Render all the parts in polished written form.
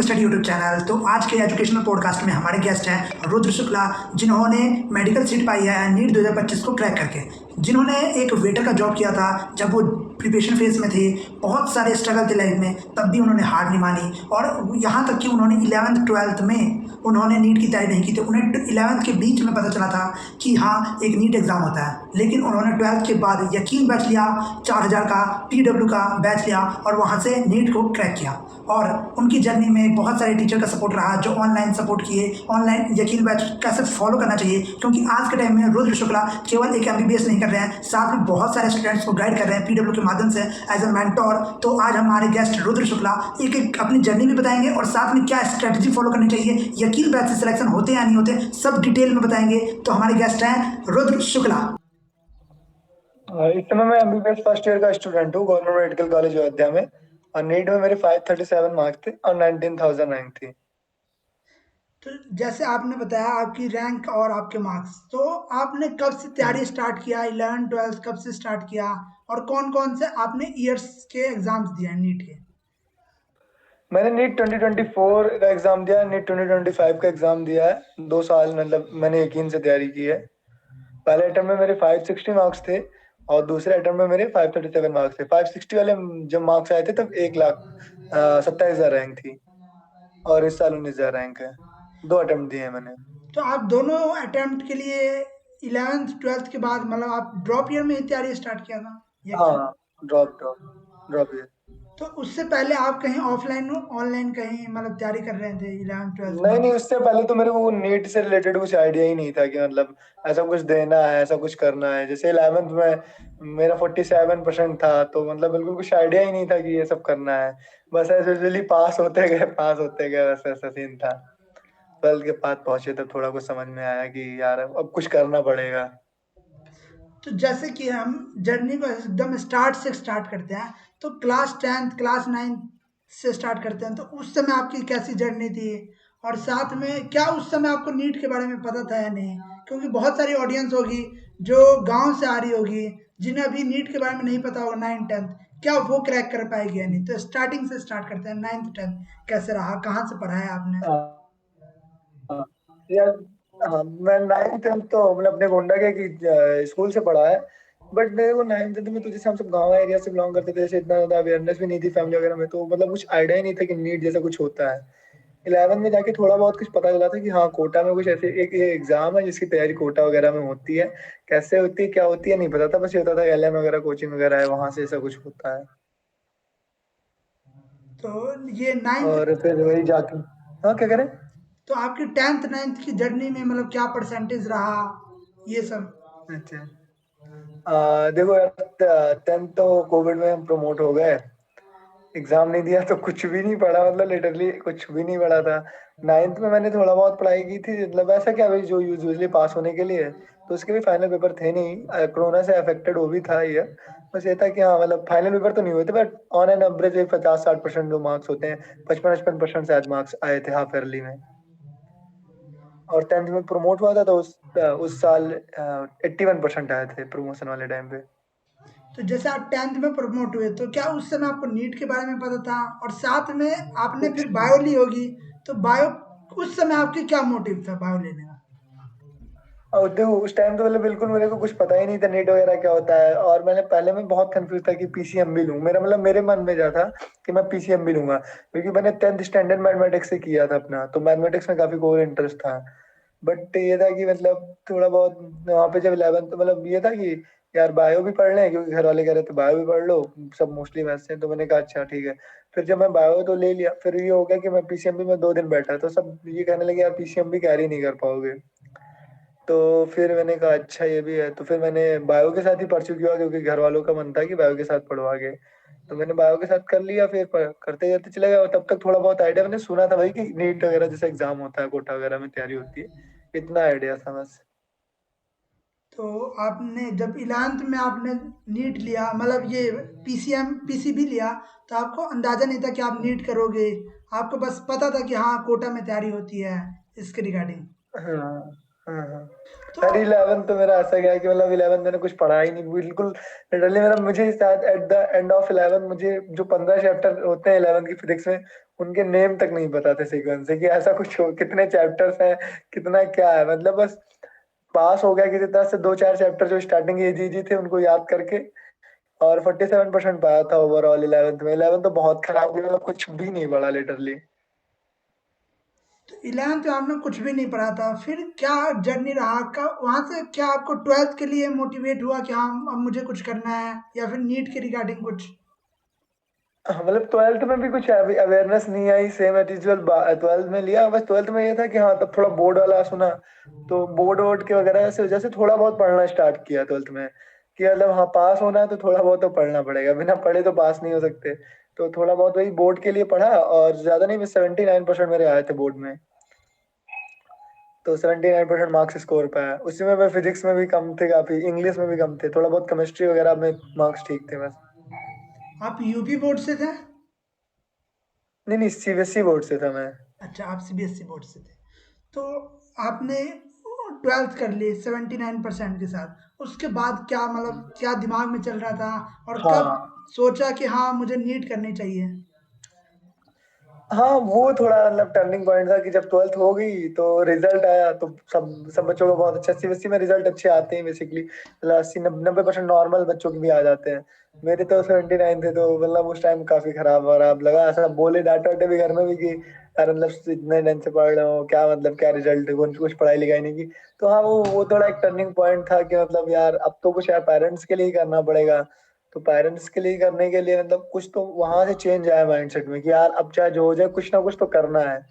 Study YouTube channel. तो आज के एजुकेशनल पॉडकास्ट में हमारे गेस्ट हैं रुद्र शुक्ला, जिन्होंने मेडिकल सीट पाई है नीट 2025 को क्रैक करके। जिन्होंने एक वेटर का जॉब किया था जब वो प्रिपरेशन फेज में थे, बहुत सारे स्ट्रगल थे लाइफ में, तब भी उन्होंने हार नहीं मानी। और यहाँ तक कि उन्होंने 11th-12th में उन्होंने नीट की तैयारी नहीं की थी। उन्हें 11th के बीच में पता चला था कि हाँ एक नीट एग्ज़ाम होता है, लेकिन उन्होंने 12th के बाद यकीन बैच लिया, 4000 का PW का बैच लिया और वहाँ से नीट को क्रैक किया। और उनकी जर्नी में बहुत सारे टीचर का सपोर्ट रहा, जो ऑनलाइन सपोर्ट किए, ऑनलाइन यकीन बैच कैसे फॉलो करना चाहिए, क्योंकि आज के टाइम में रुद्र शुक्ला केवल एक MBBS नहीं कर रहे हैं, साथ में बहुत सारे स्टूडेंट्स को गाइड कर रहे हैं PW के माध्यम से एज अ मेंटोर। तो आज हमारे गेस्ट रुद्र शुक्ला एक एक अपनी जर्नी भी बताएंगे और साथ में क्या स्ट्रेटजी फॉलो करनी चाहिए, यकीन बैच से सिलेक्शन होते हैं या नहीं होते, सब डिटेल में बताएंगे। तो हमारे गेस्ट हैं रुद्र शुक्ला। इस समय मैं एमबीबीएस फर्स्ट ईयर का स्टूडेंट हूँ गवर्नमेंट मेडिकल कॉलेज अयोध्या में। और नीट में मेरे 537 मार्क्स थे और 19,000 रैंक थी। तो जैसे आपने बताया आपकी रैंक और आपके मार्क्स, तो आपने कब से तैयारी स्टार्ट किया, 11th-12th कब से स्टार्ट किया और कौन कौन से आपने ईयर्स के एग्जाम्स दिए हैं नीट के? मैंने नीट 2024 का एग्जाम दिया है, नीट 2025 का एग्जाम दिया है। 2 साल मतलब मैंने यकीन से तैयारी की है। पहले अटेम्प्ट में मेरे 560 मार्क्स थे और दूसरे अटेम्प्ट में मेरे 537 मार्क्स थे। 560 वाले जब मार्क्स आए थे तब 1,27,000 रैंक थी और इस साल 19,000 रैंक है। 2 अटेम्प्ट दिए हैं मैंने। तो आप दोनों अटेम्प्ट के लिए 11th-12th के बाद मतलब आप ड्रॉप ईयर में ही तैयारी स्टार्ट किया था या क्या? हाँ, ड्रॉप ड्रॉप ड्रॉप ये। तो उससे पहले आप कहीं ऑफलाइन ऑनलाइन कहीं मतलब तैयारी कर रहे थे 11th-12th में? नहीं नहीं, उससे पहले तो मेरे को नीट से रिलेटेड कुछ आइडिया ही नहीं था कि मतलब ऐसा कुछ देना है, ऐसा कुछ करना है। जैसे 11th में मेरा 47% था, तो मतलब बिल्कुल कुछ आइडिया ही नहीं था कि ये सब करना है। बस ऐसे यूजुअली पास होते गए, वैसे ऐसा सीन था। 12th के बाद पहुंचे तब थोड़ा कुछ समझ में आया कि यार अब कुछ करना पड़ेगा। तो जैसे कि हम जर्नी को एकदम स्टार्ट से स्टार्ट करते हैं, तो क्लास 10th क्लास 9th से स्टार्ट करते हैं, तो उस समय आपकी कैसी जर्नी थी? और साथ में क्या उस समय आपको नीट के बारे में पता था या नहीं? क्योंकि बहुत सारी ऑडियंस होगी जो गांव से आ रही होगी, जिन्हें अभी नीट के बारे में नहीं पता होगा 9th-10th, क्या वो क्रैक कर पाएगी या नहीं? तो स्टार्टिंग से स्टार्ट करते हैं, 9th-10th कैसे रहा, कहाँ से पढ़ा है आपने? हाँ, हाँ, यार, हाँ, मैं 9th 10th तो मतलब अपने गोंडा के स्कूल से पढ़ा है। बट मेरे को 9th 10th में तो जैसे हम सब गांव एरिया से बिलोंग करते थे, जैसे इतना ज्यादा अवेयरनेस भी नहीं थी फैमिली वगैरह में, तो मतलब कुछ आइडिया ही नहीं था कि नीट जैसा कुछ होता है। 11 में जाके थोड़ा बहुत कुछ पता चला था कि हाँ कोटा में कुछ ऐसे एक ये एग्जाम है जिसकी तैयारी कोटा वगैरह में होती है। कैसे होती है क्या होती है नहीं पता था, बस ये होता था LN वगैरह कोचिंग वगैरह है, वहां से ऐसा कुछ होता है। तो ये 9th, और फिर वही जाके। हाँ, क्या करें। तो आपकी 10th-9th की जर्नी में मतलब क्या परसेंटेज रहा, ये सब? अच्छा, देखो यार, 10th तो कोविड में हम प्रमोट हो गए। एग्जाम नहीं दिया तो कुछ भी नहीं पढ़ा, मतलब लिटरली कुछ भी नहीं पढ़ा था। 9th में मैंने थोड़ा बहुत पढ़ाई की थी, मतलब ऐसा क्या भाई जो यूजुअली पास होने के लिए। तो उसके भी फाइनल पेपर थे नहीं, कोरोना से अफेक्टेड वो भी था ये। बस ये था कि हाँ मतलब फाइनल पेपर तो नहीं हुए थे, बट ऑन एन एवरेज 50-60% जो मार्क्स होते हैं, 55-55% शायद मार्क्स आए थे हाफ ईयरली में। और 10th में प्रमोट हुआ था तो उस साल 81% आए थे प्रमोशन वाले टाइम पे। तो जैसे आप 10th में प्रमोट हुए, तो क्या उस समय आपको नीट के बारे में पता था? और साथ में आपने कुछ फिर बायो ली होगी, तो बायो उस समय आपकी क्या मोटिव था बायो लेने का? और देखो उस टाइम तो मतलब बिल्कुल मेरे को कुछ पता ही नहीं था नीट वगैरह क्या होता है। और मैंने पहले में बहुत कंफ्यूज था कि PCM भी लूँ, मेरा मतलब मेरे मन में जा था कि मैं PCM भी लूंगा, क्योंकि मैंने 10th स्टैंडर्ड मैथमेटिक्स से किया था अपना, तो मैथमेटिक्स में काफी कोर इंटरेस्ट था। बट ये था कि मतलब थोड़ा बहुत वहाँ पे जब 11th तो मतलब ये था कि यार बायो भी पढ़ लें, क्योंकि घर वाले कह रहे थे बायो भी पढ़ लो, सब मोस्टली मैथ्स से। तो मैंने कहा अच्छा ठीक है। फिर जब मैं बायो तो ले लिया, फिर ये हो गया कि मैं PCM भी मैं 2 दिन बैठा तो सब ये कहने लगे यार PCM भी कैरी नहीं कर पाओगे। तो फिर मैंने कहा अच्छा ये भी है, तो फिर मैंने बायो के साथ ही परस्यू किया, क्योंकि घर वालों का मन था कि बायो के साथ पढ़वागे। तो मैंने बायो के साथ कर लिया, फिर करते करते चले गया। और तब तक थोड़ा बहुत आइडिया मैंने सुना था भाई कि नीट वगैरह जैसा एग्जाम होता है, कोटा वगैरह में तैयारी होती है, इतना आइडिया था बस। तो आपने जब 11th में आपने नीट लिया, मतलब ये PCM PCB लिया, तो आपको अंदाजा नहीं था कि आप नीट करोगे? आपको बस पता था कि हाँ कोटा में तैयारी होती है इसके रिगार्डिंग? हाँ, हाँ हाँ। तो अरे 11 तो मेरा ऐसा गया कि मतलब 11 मैंने कुछ पढ़ा ही नहीं बिल्कुल। लिटरली मेरा मुझे शायद एट द एंड ऑफ 11 मुझे जो 15 चैप्टर होते हैं 11 की फिजिक्स में उनके नेम तक नहीं पता थे सीक्वेंस से कि ऐसा कुछ हो, कितने चैप्टर्स हैं, कितना क्या है, मतलब बस पास हो गया किसी तरह से। 2-4 चैप्टर जो स्टार्टिंग इजी इजी थे उनको याद करके, और 47% पाया था ओवरऑल 11th में। 11 तो बहुत खराब हुई, मतलब कुछ भी नहीं पढ़ा लिटरली। 11th में आपने कुछ भी नहीं पढ़ा था, फिर क्या जर्नी रहा का वहाँ से? क्या आपको 12th के लिए मोटिवेट हुआ कि हाँ अब मुझे कुछ करना है, या फिर नीट के रिगार्डिंग कुछ? हाँ, मतलब 12th में भी कुछ अवेयरनेस नहीं आई, सेम एज यूजुअल 12th में लिया। बस 12th में ये था कि हाँ तब थोड़ा बोर्ड वाला सुना, तो बोर्ड वोर्ड के वगैरह से वजह से थोड़ा बहुत पढ़ना स्टार्ट किया 12th में, कि मतलब हाँ पास होना है तो थोड़ा बहुत तो पढ़ना पड़ेगा, बिना पढ़े तो पास नहीं हो सकते। तो थोड़ा बहुत वही बोर्ड के लिए पढ़ा, और ज्यादा नहीं, 79% मेरे आए थे बोर्ड में। तो 79% मार्क्स स्कोर पाया। उसी में मैं फिजिक्स में भी कम थे काफी, इंग्लिश में भी कम थे, थोड़ा बहुत केमिस्ट्री वगैरह में मार्क्स ठीक थे बस। आप यूपी बोर्ड से थे? नहीं नहीं, सीबीएसई बोर्ड से था मैं। अच्छा, आप सीबीएसई बोर्ड से थे। तो आपने 12th कर ली 79% के साथ, उसके बाद क्या मतलब क्या दिमाग में चल रहा था, और कब हाँ सोचा कि हाँ मुझे नीट करनी चाहिए? हाँ, वो थोड़ा मतलब टर्निंग पॉइंट था कि जब 12th हो गई तो रिजल्ट आया, तो सब सब बच्चों को बहुत अच्छा, सीबीएसई में रिजल्ट अच्छे आते हैं बेसिकली, मतलब 80-90% नॉर्मल बच्चों के भी आ जाते हैं। मेरे तो 79 थे, तो मतलब उस टाइम काफी खराब वराब लगा, ऐसा बोले डांटे वाटे भी घर में भी कि यार मतलब इतने दिन से पढ़ रहे हो क्या, मतलब क्या रिजल्ट है, कुछ पढ़ाई लिखाई नहीं की। तो हाँ वो थोड़ा एक टर्निंग पॉइंट था कि मतलब यार अब तो कुछ यार पेरेंट्स के लिए ही करना पड़ेगा। तो पेरेंट्स के लिए करने के लिए मतलब कुछ तो वहां से चेंज आया माइंडसेट में कि यार अब चाहे जो हो जाए कुछ ना कुछ तो करना है।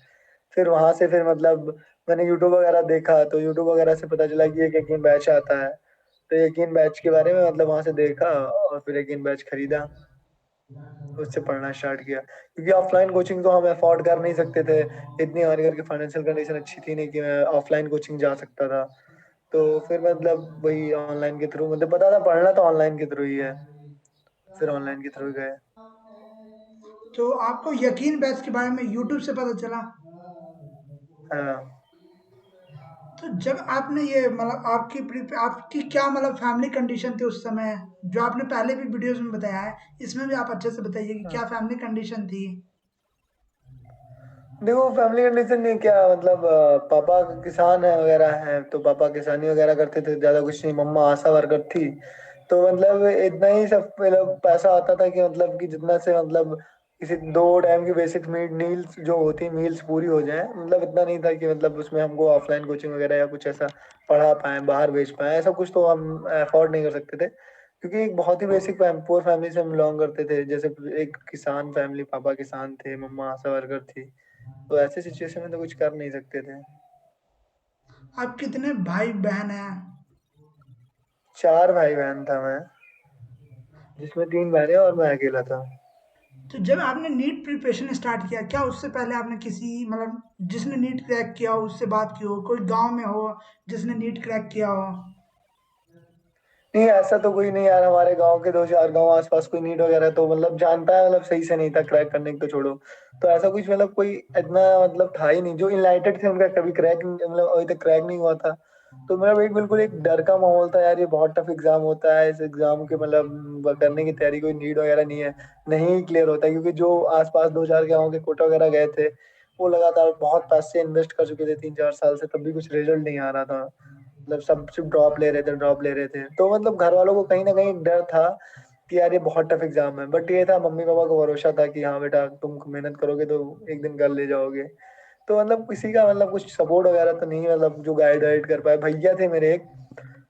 फिर वहां से फिर मतलब मैंने यूट्यूब वगैरह देखा, तो यूट्यूब वगैरह से पता चला कि एक यकीन बैच आता है। तो यकीन बैच के बारे में मतलब वहां से देखा, और फिर यकीन बैच खरीदा, उससे पढ़ना स्टार्ट किया, क्योंकि ऑफलाइन कोचिंग तो हम अफोर्ड कर नहीं सकते थे। इतनी हमारे घर की फाइनेंशियल कंडीशन अच्छी थी नहीं कि मैं ऑफलाइन कोचिंग जा सकता था। तो फिर मतलब वही ऑनलाइन के थ्रू, मतलब पता था पढ़ना तो ऑनलाइन के थ्रू ही है, फिर ऑनलाइन के थ्रू गए। तो आपको यकीन बैच के बारे में यूट्यूब से पता चला? हाँ। तो जब आपने ये मतलब आपकी क्या मतलब फैमिली कंडीशन थी उस समय, जो आपने पहले भी वीडियोस में बताया है, इसमें भी आप अच्छे से बताइए कि हाँ। क्या फैमिली कंडीशन थी? देखो फैमिली कंडीशन नहीं क्या, मतलब पापा किसान है वगैरह हैं, तो पापा किसानी वगैरह करते थे, ज्यादा कुछ नहीं। मम्मा आशा वर्कर थी। तो मतलब इतना ही सब मतलब पैसा आता था कि मतलब कि जितना से मतलब किसी 2 टाइम की बेसिक मील्स जो होती मील्स पूरी हो जाए, मतलब इतना नहीं था कि मतलब उसमें हमको ऑफलाइन कोचिंग वगैरह या कुछ ऐसा पढ़ा पाए, बाहर भेज पाए, ऐसा कुछ तो हम अफोर्ड नहीं कर सकते थे। क्योंकि एक बहुत ही बेसिक पुअर फैमिली से हम बिलोंग करते थे, जैसे एक किसान फैमिली, पापा किसान थे, मम्मा आशा वर्कर थी। तो ऐसे सिचुएशन में तो कुछ कर नहीं सकते थे। आप कितने भाई बहन हैं? 4 भाई बहन था मैं, जिसमें 3 बहनें और मैं अकेला था। तो जब आपने नीट प्रिपरेशन स्टार्ट किया, क्या उससे पहले आपने किसी मतलब जिसने नीट क्रैक किया हो उससे बात की हो, कोई गांव में हो जिसने नीट क्रैक किया हो? नहीं ऐसा तो कोई नहीं यार, हमारे गांव के 2-4 गांव आसपास कोई नीट वगैरह तो मतलब जानता है, मतलब सही से नहीं था, क्रैक करने की तो छोड़ो। तो ऐसा कुछ मतलब कोई इतना मतलब था ही नहीं, जो इनलाइटेड थे उनका कभी क्रैक मतलब अभी तक क्रैक नहीं हुआ था। तो मतलब एक बिल्कुल एक डर का माहौल था यार, ये बहुत टफ एग्जाम होता है, इस एग्जाम के मतलब करने की तैयारी, कोई नीट वगैरह नहीं है, नहीं क्लियर होता है। क्योंकि जो आसपास 2-4 गाँव के कोटा वगैरह गए थे, वो लगातार बहुत पैसे इन्वेस्ट कर चुके थे 3-4 साल से, तब भी कुछ रिजल्ट नहीं आ रहा था। मतलब सब सिर्फ ड्रॉप ले रहे थे। तो मतलब घर वालों को कहीं ना कहीं डर था कि यार ये बहुत टफ एग्जाम है, बट ये था मम्मी पापा को भरोसा था कि हाँ बेटा तुम मेहनत करोगे तो एक दिन कर ले जाओगे। तो मतलब किसी का मतलब कुछ सपोर्ट वगैरह तो नहीं, मतलब जो गाइड वाइड कर पाए भैया थे मेरे एक,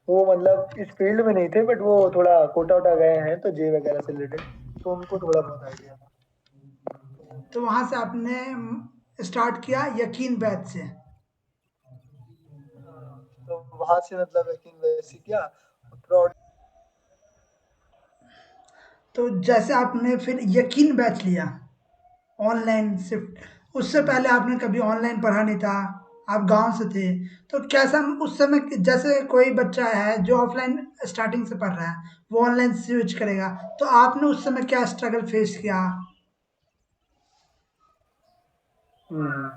वो मतलब इस फील्ड में नहीं थे, बट वो थोड़ा कोटा वोटा गए हैं तो जे वगैरह से रिलेटेड, तो उनको थोड़ा बहुत आइडिया था। तो वहां से आपने स्टार्ट किया यकीन बैच से? तो वहां से मतलब यकीन वैसे किया थ्रू तो जैसे आपने फिर यकीन बैच लिया ऑनलाइन शिफ्ट, उससे पहले आपने कभी ऑनलाइन पढ़ा नहीं था, आप गांव से थे, तो कैसा उस समय, जैसे कोई बच्चा है जो ऑफलाइन स्टार्टिंग से पढ़ रहा है वो ऑनलाइन स्विच करेगा, तो आपने उस समय क्या स्ट्रगल फेस किया? हम्म।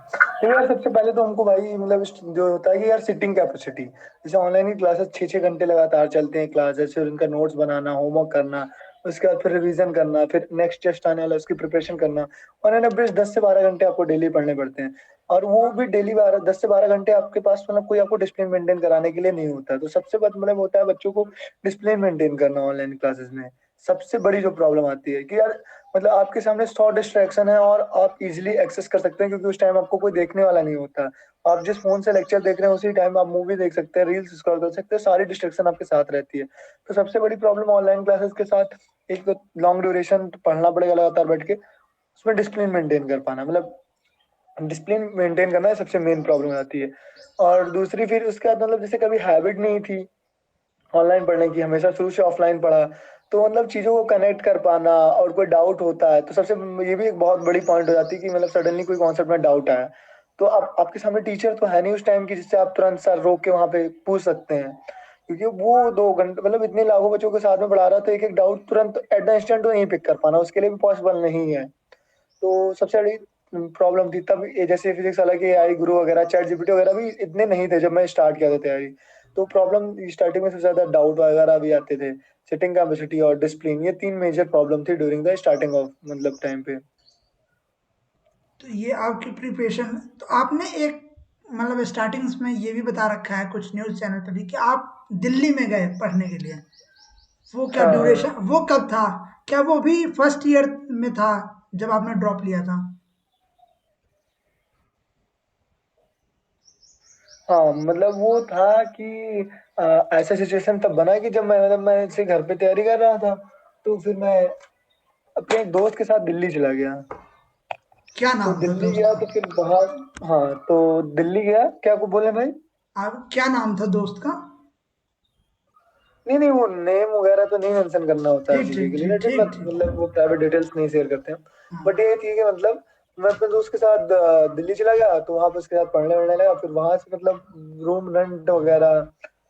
तो यार सबसे पहले तो हमको भाई मतलब जो होता है कि यार सिटिंग कैपेसिटी, जैसे ऑनलाइन ही क्लासेस 6-6 घंटे लगातार चलते हैं क्लासेस, फिर उनका नोट्स बनाना, होमवर्क करना, उसके बाद फिर रिवीजन करना, फिर नेक्स्ट टेस्ट आने वाला है, उसकी प्रिपरेशन करना। और एन एवरेज 10 से 12 घंटे आपको डेली पढ़ने पड़ते हैं। और वो भी डेली 10 से 12 घंटे आपके पास मतलब कोई आपको डिसिप्लिन मेंटेन कराने के लिए नहीं होता है। तो सबसे बड़ा मतलब होता है बच्चों को डिसिप्लिन मेंटेन करना ऑनलाइन क्लासेस में। सबसे बड़ी जो प्रॉब्लम आती है कि यार मतलब आपके सामने 100 डिस्ट्रैक्शन है और आप इजीली एक्सेस कर सकते हैं, क्योंकि उस टाइम आपको कोई देखने वाला नहीं होता। आप जिस फोन से लेक्चर देख रहे हैं उसी टाइम आप मूवी देख सकते हैं, रील्स स्क्रॉल कर सकते हैं, सारी डिस्ट्रैक्शन आपके साथ रहती है। तो सबसे बड़ी प्रॉब्लम ऑनलाइन क्लासेस के साथ, एक तो लॉन्ग ड्यूरेशन पढ़ना पड़ेगा लगातार बैठ के, उसमें डिसिप्लिन मेंटेन कर पाना, मतलब डिसिप्लिन मेंटेन करना है सबसे मेन प्रॉब्लम आती है। और दूसरी फिर उसके बाद मतलब जैसे कभी हैबिट नहीं थी ऑनलाइन पढ़ने की, हमेशा शुरू से ऑफलाइन पढ़ा, तो मतलब चीज़ों को कनेक्ट कर पाना, और कोई डाउट होता है तो सबसे ये भी एक बहुत बड़ी पॉइंट हो जाती है कि मतलब सडनली कोई कॉन्सेप्ट में डाउट आया, तो आप आपके सामने टीचर तो है नहीं उस टाइम की जिससे आप तुरंत सर रोक के वहाँ पे पूछ सकते हैं, क्योंकि वो 2 घंटे मतलब इतने लाखों बच्चों के साथ में पढ़ा रहा, तो एक एक डाउट तुरंत एट द इंस्टेंट तो नहीं पिक कर पाना, उसके लिए भी पॉसिबल नहीं है। तो सबसे बड़ी प्रॉब्लम थी तब ये, जैसे फिजिक्स अलग एआई गुरु वगैरह चैट जीपीटी वगैरह भी इतने नहीं थे जब मैं स्टार्ट किया था तैयारी। तो प्रॉब्लम स्टार्टिंग में सबसे ज्यादा डाउट वगैरह भी आते थे, सिटिंग कैपेसिटी और डिसिप्लिन, ये 3 मेजर प्रॉब्लम थी ड्यूरिंग द स्टार्टिंग ऑफ मतलब टाइम पे। तो ये आपकी प्रिपरेशन, तो आपने एक मतलब स्टार्टिंग्स में ये भी बता रखा है कुछ न्यूज़ चैनल पे भी कि आप दिल्ली में गए पढ़ने के लिए। वो क्या हाँ हाँ। ड्यूरेशन, वो कब था? क्या वो भी फर्स्ट ईयर में था जब आपने ड्रॉप लिया था? हाँ मतलब वो था कि ऐसा सिचुएशन तब बना कि जब मैं ऐसे घर पे तैयारी कर रहा था, तो फिर मैं अपने एक दोस्त के साथ दिल्ली चला गया। क्या तो नाम था दिल्ली दोस्त गया का? तो फिर वहाँ, हाँ तो दिल्ली गया, क्या को बोले भाई? आप क्या नाम था दोस्त का? नहीं नहीं, वो नेम वगैरह तो नहीं मेंशन करना होता है ठीक सीसी ठीक के ठीक रिलेटेड, ठीक बट ठीक। मतलब वो प्राइवेट डिटेल्स नहीं शेयर करते हैं। बट हाँ। ये थी कि मतलब मैं अपने दोस्त के साथ दिल्ली चला गया, तो वहाँ पे उसके साथ पढ़ने वढ़ने लगा, फिर वहां से मतलब रूम रेंट वगैरह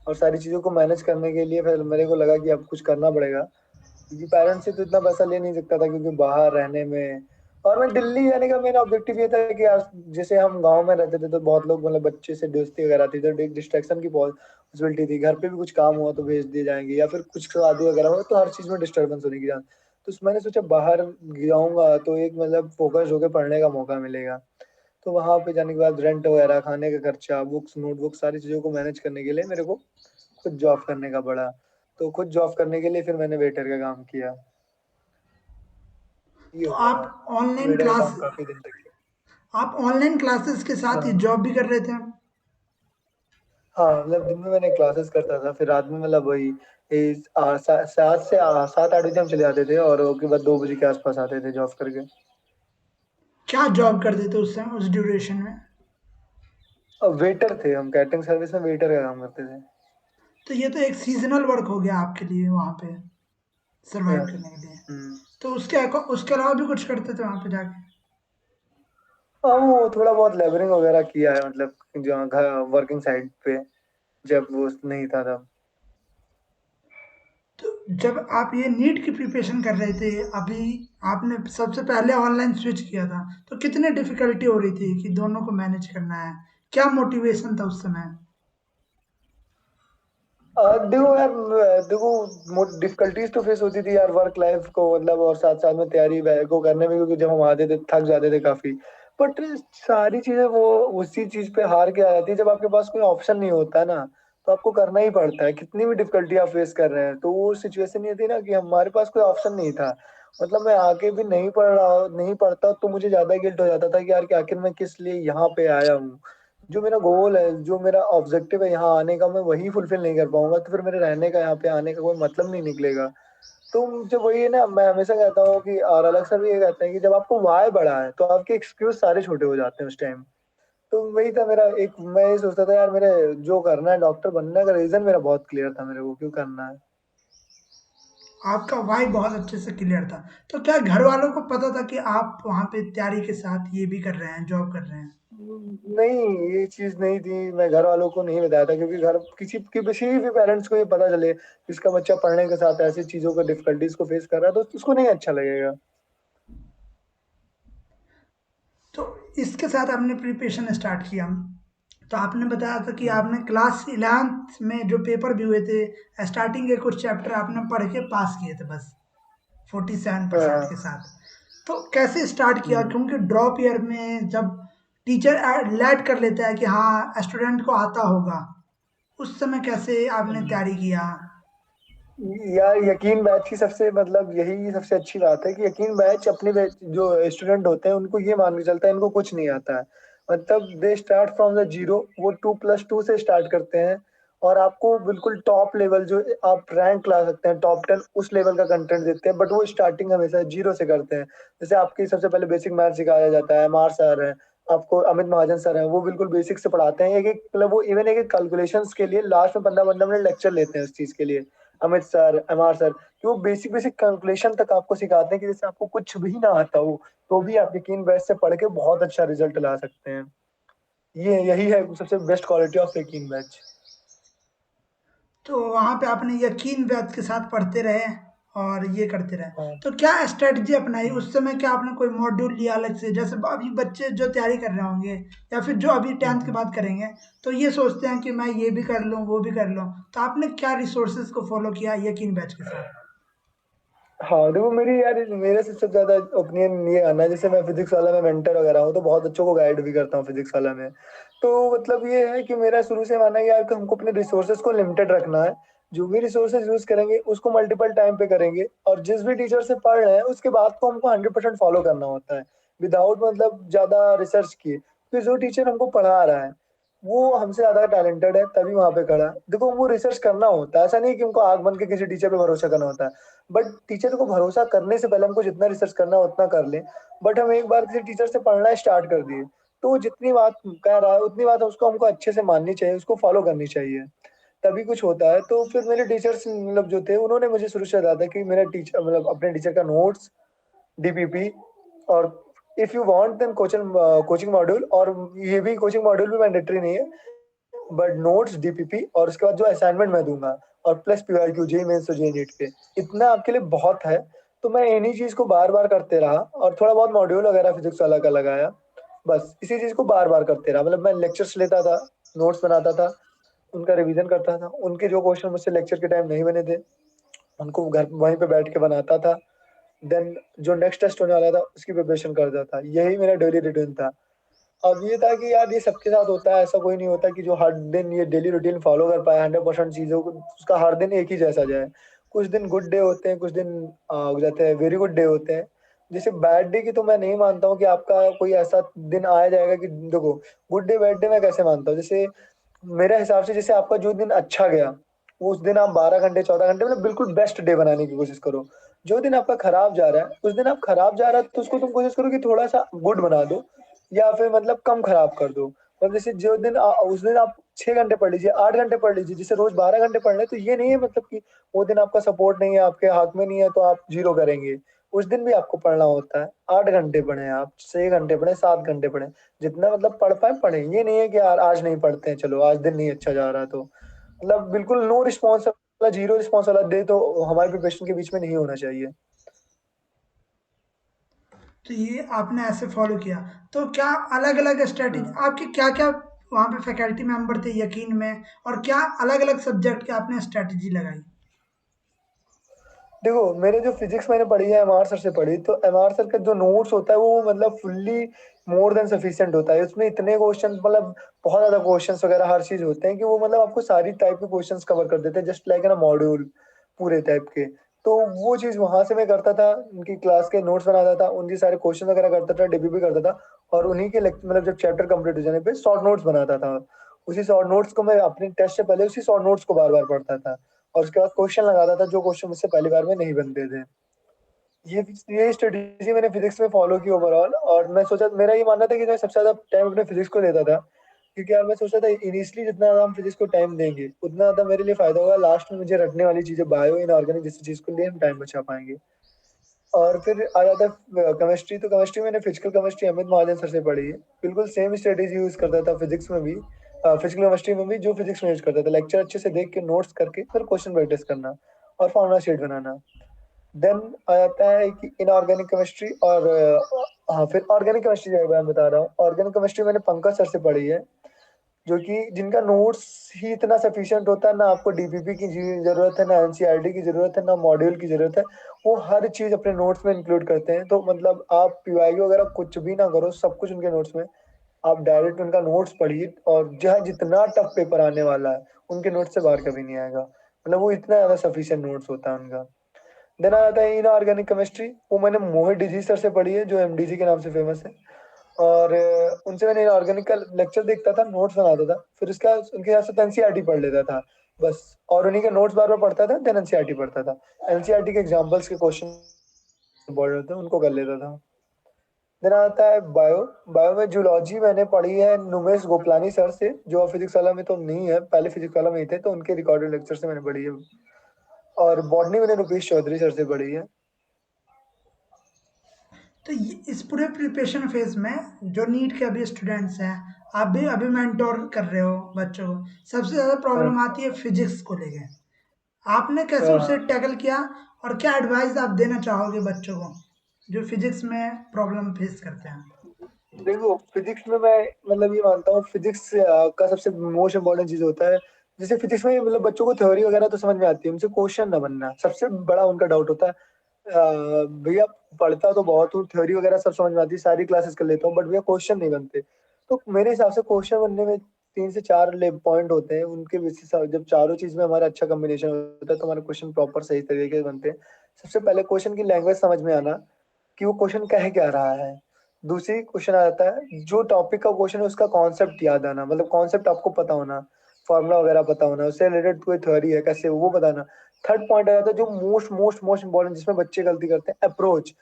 और सारी चीजों को मैनेज करने के लिए फिर मेरे को लगा कि अब कुछ करना पड़ेगा, क्योंकि पेरेंट्स से तो इतना पैसा ले नहीं सकता था क्योंकि बाहर रहने में। और मैं दिल्ली जाने का मेरा ऑब्जेक्टिव ये था कि यार जैसे हम गांव में रहते थे तो बहुत लोग मतलब बच्चे से दोस्ती वगैरह थी, तो एक डिस्ट्रैक्शन की पॉसिबिलिटी थी, घर पे भी कुछ काम हुआ तो भेज दिए जाएंगे, या फिर कुछ शादी वगैरह हुआ तो हर चीज में डिस्टर्बेंस होने की जान। तो मैंने सोचा बाहर जाऊंगा तो एक मतलब फोकस होकर पढ़ने का मौका मिलेगा। तो वहां पे जाने के बाद रेंट वगैरह, खाने का खर्चा, बुक्स नोटबुक, सारी चीजों को मैनेज करने के लिए मेरे को खुद जॉब करने का पड़ा। तो खुद जॉब करने के लिए फिर मैंने वेटर का काम किया। ये तो हुआ। आप ऑनलाइन वेटर का क्लास काम काफी दिन तक किया। आप ऑनलाइन क्लासेस के साथ ही हाँ जॉब भी कर रहे थे? हाँ, मतलब दिन में मैंने क्लासेस करता था, फिर रात में मतलब वही 7 से 8 बजे हम चले जाते थे, और उसके बाद 2 बजे के आसपास आते थे जॉब करके। क्या जॉब करते थे उस समय, उस ड्यूरेशन में? और वेटर थे हम, कैटरिंग सर्विस में वेटर का काम करते थे। तो ये तो एक सीजनल वर्क हो गया आपके लिए वहाँ पे सरवाइव हाँ। करने के लिए। हम्म। तो उसके अलावा भी कुछ करते थे वहाँ पे जाके? हाँ वो थोड़ा बहुत लेबरिंग वगैरह किया है, मतलब जो घर वर्किंग साइड पे जब वो नहीं था तब। तो जब आप ये नीट की प्रिपरेशन कर रहे थे अभी, आपने सबसे पहले ऑनलाइन स्विच किया था, तो कितनी डिफिकल्टी हो रही थी कि दोनों को मैनेज करना है? क्या मोटिवेशन था उस समय? देखो यार, देखो डिफिकल्टीज तो फेस होती थी यार वर्क लाइफ को मतलब, और साथ साथ में तैयारी को करने में, क्योंकि जब हम आते थे थक जाते थे काफी। बट सारी चीजें वो उसी चीज पे हार के आ जाती है जब आपके पास कोई ऑप्शन नहीं होता है ना, तो आपको करना ही पड़ता है कितनी भी डिफिकल्टी आप फेस कर रहे हैं। तो वो सिचुएशन ये थी ना कि हमारे पास कोई ऑप्शन नहीं था, मतलब मैं आके भी नहीं पढ़ता तो मुझे ज्यादा गिल्ट हो जाता था कि यार कि आखिर मैं किस लिए यहाँ पे आया हूँ। जो मेरा गोल है, जो मेरा ऑब्जेक्टिव है यहाँ आने का, मैं वही फुलफिल नहीं कर पाऊंगा तो फिर मेरे रहने का यहाँ पे आने का कोई मतलब नहीं निकलेगा। तो मुझे वही है ना, मैं हमेशा कहता हूँ कि, और अलग सर भी ये कहते हैं कि जब आपको वाय बड़ा है तो आपके एक्सक्यूज सारे छोटे हो जाते हैं उस टाइम। तो वही था मेरा एक, मैं ये सोचता था यार मेरे जो करना है डॉक्टर बनने का रीजन मेरा बहुत क्लियर था, मेरे को क्यों करना है। आपका वाई बहुत अच्छे से क्लियर था। तो क्या घर वालों को पता था कि आप वहाँ पे तैयारी के साथ ये भी कर रहे हैं, जॉब कर रहे हैं? नहीं, ये चीज नहीं थी, मैं घर वालों को नहीं बताया था, क्योंकि घर किसी भी पेरेंट्स को ये पता चले कि इसका बच्चा पढ़ने के साथ ऐसी चीजों को डिफिकल्टीज को फेस कर रहा है तो उसको नहीं अच्छा लगेगा। तो इसके साथ आपने प्रिपरेशन स्टार्ट किया। तो आपने बताया था कि हम्म। आपने क्लास 11th में जो पेपर भी हुए थे, स्टार्टिंग के कुछ चैप्टर आपने पढ़ के पास किए थे बस, 47% के हाँ। साथ। तो कैसे स्टार्ट किया? हम्म। क्योंकि ड्रॉप ईयर में जब टीचर लैड कर लेता है कि हाँ स्टूडेंट को आता होगा, उस समय कैसे आपने हम्म। तैयारी किया? यार यकीन बैच की सबसे मतलब यही सबसे अच्छी बात है कि यकीन बैच अपने जो स्टूडेंट होते हैं उनको ये मान के चलता है इनको कुछ नहीं आता है। मतलब they start from the zero, वो 2+2 से स्टार्ट करते हैं और आपको बिल्कुल टॉप लेवल जो आप रैंक ला सकते हैं, टॉप 10 उस लेवल का कंटेंट देते हैं। बट वो स्टार्टिंग हमेशा जीरो से करते हैं। जैसे आपकी सबसे पहले बेसिक मैथ सिखाया जाता है, एमआर सर है, आपको अमित महाजन सर है, वो बिल्कुल बेसिक से पढ़ाते हैं। एक एक मतलब वो इवन एक एक कैलकुलेशंस के लिए लास्ट में 15-15 मिनट लेक्चर लेते हैं उस चीज के लिए। अमित सर, एमआर सर, कि वो बेसिक बेसिक कैलकुलेशन तक आपको सिखाते हैं कि जैसे आपको कुछ भी ना आता हो तो भी आप यकीन बैच से पढ़ के बहुत अच्छा रिजल्ट ला सकते हैं। ये यही है सबसे बेस्ट क्वालिटी ऑफ यकीन बैच। तो वहाँ पे आपने यकीन बैच के साथ पढ़ते रहे और ये करते रहे। हाँ। तो क्या स्ट्रेटजी अपनाई हम्म। उस समय? क्या आपने कोई मॉड्यूल लिया अलग से? जैसे अभी बच्चे जो तैयारी कर रहे होंगे या फिर जो अभी 10th के हम्म। बाद करेंगे, तो ये सोचते हैं कि मैं ये भी कर लूँ वो भी कर लूँ, तो आपने क्या रिसोर्सेज को फॉलो किया यकीन बैच के साथ? हाँ देखो मेरी यार मेरे सबसे ज्यादा ओपिनियन ये आना है, जैसे मैं फिजिक्स वाला में मेंटर वगैरह हूँ तो बहुत बच्चों को गाइड भी करता हूँ फिजिक्स वाला में। तो मतलब ये है कि मेरा शुरू से मानना है यार कि हमको अपने रिसोर्सेज को लिमिटेड रखना है। जो भी रिसोर्सेज यूज करेंगे उसको मल्टीपल टाइम पे करेंगे और जिस भी टीचर से पढ़ रहे हैं उसके बाद को हमको 100% फॉलो करना होता है, विदाउट मतलब ज्यादा रिसर्च किए। तो जो टीचर हमको पढ़ा रहा है वो हमसे ज्यादा टैलेंटेड है तभी वहां पे खड़ा है। देखो वो रिसर्च करना होता है, ऐसा नहीं कि हमको आग बन के किसी टीचर पे भरोसा करना होता है। बट टीचर को भरोसा करने से पहले हमको जितना रिसर्च करना है उतना कर लें। बट हम एक बार किसी टीचर से पढ़ना स्टार्ट कर दिए तो वो जितनी बात कह रहा है उतनी बात उसको हमको अच्छे से माननी चाहिए, उसको फॉलो करनी चाहिए, तभी कुछ होता है। तो फिर मेरे टीचर्स मतलब जो थे उन्होंने मुझे शुरू से बताया था कि मेरा टीचर मतलब अपने टीचर का नोट्स, डीपीपी और if you want then coaching coaching module, और ये भी कोचिंग मॉड्यूल भी मैंडेटरी नहीं है, बट नोट्स, डीपीपी और उसके बाद जो असाइनमेंट मैं दूंगा और प्लस पीवाईक्यू, जेईई मेंस और जेईई नीट के, इतना आपके लिए बहुत है। तो मैं इन्हीं चीज को बार बार करते रहा और थोड़ा बहुत मॉड्यूल वगैरह फिजिक्स वाला का लगाया। बस इसी चीज को बार बार करते रहा, मतलब मैं लेक्चर्स लेता था, नोट्स बनाता था, उनका रिवीजन करता था, उनके जो क्वेश्चन मुझसे लेक्चर के टाइम नहीं बने थे उनको घर वहीं पे बैठ के बनाता था। देन जो नेक्स्ट टेस्ट होने वाला था उसकी प्रिपरेशन करता था। यही मेरा डेली रूटीन था। अब ये था कि यार ये सबके साथ होता है, ऐसा कोई नहीं होता कि जो हर दिन ये डेली रूटीन फॉलो कर पाए 100% चीजों को, उसका हर दिन एक ही जैसा जाए। कुछ दिन गुड डे होते हैं, कुछ दिन हो जाते हैं वेरी गुड डे होते हैं। जैसे बैड डे की तो मैं नहीं मानता हूँ कि आपका कोई ऐसा दिन आया जाएगा कि देखो, गुड डे बैड डे मैं कैसे मानता हूँ, जैसे मेरे हिसाब से जैसे आपका जो दिन अच्छा गया वो उस दिन आप 12 घंटे 14 घंटे मतलब बिल्कुल बेस्ट डे बनाने की कोशिश करो। जो दिन आपका खराब जा रहा है उस दिन आप खराब जा रहा है तो उसको तुम कोशिश करो कि थोड़ा सा गुड बना दो या फिर मतलब कम खराब कर दो। मतलब जैसे जो दिन उस दिन आप 6 घंटे पढ़ लीजिए, 8 घंटे पढ़ लीजिए, जिसे रोज 12 घंटे पढ़ रहे तो ये नहीं है मतलब कि वो दिन आपका सपोर्ट नहीं है, आपके हाथ में नहीं है तो आप जीरो करेंगे। उस दिन भी आपको पढ़ना होता है, 8 घंटे पढ़े, आप 6 घंटे पढ़े, 7 घंटे पढ़े, जितना मतलब पढ़ पाए पढ़े। ये नहीं है कि यार आज नहीं पढ़ते हैं, चलो आज दिन नहीं अच्छा जा रहा तो मतलब बिल्कुल नो रिस्पॉन्स वाला, जीरो रिस्पॉन्स वाला डे तो हमारे प्रिपरेशन के बीच में नहीं होना चाहिए। तो ये आपने ऐसे फॉलो किया। तो क्या अलग अलग स्ट्रेटेजी हम्म। आपके क्या क्या वहाँ पे फैकल्टी मेंबर थे यकीन में, और क्या अलग अलग सब्जेक्ट के आपने स्ट्रेटेजी लगाई? देखो मेरे जो फिजिक्स मैंने पढ़ी है एमआर सर से पढ़ी, तो एमआर सर का जो नोट्स होता है वो मतलब फुल्ली मोर देन सफिशिएंट होता है। उसमें इतने क्वेश्चन मतलब बहुत ज्यादा क्वेश्चंस वगैरह हर चीज होते हैं कि वो मतलब आपको सारी टाइप के क्वेश्चंस कवर कर देते हैं, जस्ट लाइक ना मॉड्यूल पूरे टाइप के। तो वो चीज वहां से मैं करता था, उनकी क्लास के नोट्स बनाता था, उनके सारे क्वेश्चन वगैरह करता था, डीबीबी करता था और उन्हीं के मतलब जब चैप्टर कंप्लीट हो जाने पे शॉर्ट नोट्स बनाता था। उसी शॉर्ट नोट्स को मैं अपने टेस्ट से पहले उसी शॉर्ट नोट्स को बार बार पढ़ता था और उसके बाद क्वेश्चन लगाता था जो क्वेश्चन मुझसे पहली बार में नहीं बनते थे। ये ये स्ट्रेटेजी मैंने फिजिक्स में फॉलो की ओवरऑल, और मैं सोचा, मेरा ये मानना था कि मैं सबसे ज्यादा टाइम अपने फिजिक्स को देता था, क्योंकि यार मैं सोचता था इनिशियली जितना ज्यादा हम फिजिक्स को टाइम देंगे उतना ज्यादा मेरे लिए फायदा होगा, लास्ट में मुझे रटने वाली चीजें बायो इनऑर्गेनिक जिस चीज को लिए हम टाइम बचा पाएंगे। और फिर आ जाता है केमिस्ट्री, तो केमिस्ट्री मैंने फिजिकल केमिस्ट्री अमित महाजन सर से पढ़ी है। बिल्कुल सेम स्ट्रेटेजी यूज करता था फिजिक्स में भी, फिजिकल केमिस्ट्री में भी जो फिजिक्स में यूज करता था, लेक्चर अच्छे से देख के नोट्स करके फिर क्वेश्चन प्रैक्टिस करना और फॉर्मुला शीट बनाना। देन आ जाता है कि इनऑर्गेनिक केमिस्ट्री और हाँ फिर ऑर्गेनिक केमिस्ट्री जो मैं बता रहा हूँ, ऑर्गेनिक केमिस्ट्री मैंने पंकज सर से पढ़ी है, जो कि जिनका नोट्स ही इतना सफिशिएंट होता है, ना आपको डीपीपी की जरूरत है, ना एनसीईआरटी की जरूरत है, ना मॉड्यूल की जरूरत है। वो हर चीज अपने नोट्स में इंक्लूड करते हैं, तो मतलब आप पीवाई वगैरह कुछ भी ना करो, सब कुछ उनके नोट्स में। आप डायरेक्ट उनका नोट्स पढ़िए, और जहाँ जितना टफ पेपर आने वाला है उनके नोट्स से बाहर कभी नहीं आएगा। मतलब वो इतना ज्यादा सफिशिएंट नोट्स होता है उनका। देन आ जाता है इनऑर्गेनिक केमिस्ट्री, वो मैंने मोहित डीजी सर से पढ़ी है, जो एमडीजी के नाम से फेमस है। और उनसे मैंने इनऑर्गेनिक का लेक्चर देखता था, नोट्स बनाता था, फिर उसका उनके हिसाब से एनसीईआरटी पढ़ लेता था बस। और उन्हीं के नोट्स बार बार पढ़ता था, देन एनसीईआरटी पढ़ता था। एनसीईआरटी के एग्जाम्पल्स के क्वेश्चन बोल रहे थे उनको कर लेता था। देन आता है बायो। बायो में जूलॉजी मैंने पढ़ी है नुमेश गोपलानी सर से, जो फिजिक्स वाला में तो नहीं है, पहले फिजिक्स वाला में ही थे, तो उनके रिकॉर्डेड लेक्चर से मैंने पढ़ी है। और बॉटनी मैंने रुपेश चौधरी सर से पढ़ी है। तो इस पूरे प्रिपरेशन फेज में जो नीट के अभी स्टूडेंट्स हैं, आप भी अभी मेंटोर कर रहे हो बच्चों को, सबसे ज़्यादा हाँ, प्रॉब्लम आती है फिजिक्स को लेके। आपने कैसे उसे हाँ। टैकल किया, और क्या एडवाइस आप देना चाहोगे बच्चों को जो फिजिक्स में प्रॉब्लम फेस करते हैं? देखो फिजिक्स में मैं मतलब ये मानता हूँ, फिजिक्स का सबसे मोस्ट इम्पोर्टेंट चीज होता है, जैसे फिजिक्स में मतलब बच्चों को थ्योरी वगैरह तो समझ में आती है, उनसे क्वेश्चन ना बनना सबसे बड़ा उनका डाउट होता है। भैया पढ़ता तो बहुत हूँ, थ्योरी वगैरह सब समझ में आती है, सारी क्लासेस कर लेता हूँ, बट भैया क्वेश्चन नहीं बनते। तो मेरे हिसाब से क्वेश्चन बनने में 3 से 4 पॉइंट होते हैं, उनके बेसिस जब चारों चीज में हमारा अच्छा कम्बिनेशन होता है तो हमारे क्वेश्चन प्रॉपर सही तरीके से बनते हैं। सबसे पहले क्वेश्चन की लैंग्वेज समझ में आना, कि वो क्वेश्चन कह क्या रहा है। दूसरी क्वेश्चन आ जाता है जो टॉपिक का क्वेश्चन है उसका कॉन्सेप्ट याद आना, मतलब कॉन्सेप्ट आपको पता होना, फॉर्मूला वगैरह पता होना, उससे रिलेटेड कोई थ्योरी है कैसे वो बताना। थर्ड पॉइंट आ जाता है जो मोस्ट मोस्ट मोस्ट इंपॉर्टेंट, जिसमें बच्चे गलती करते हैं, अप्रोच।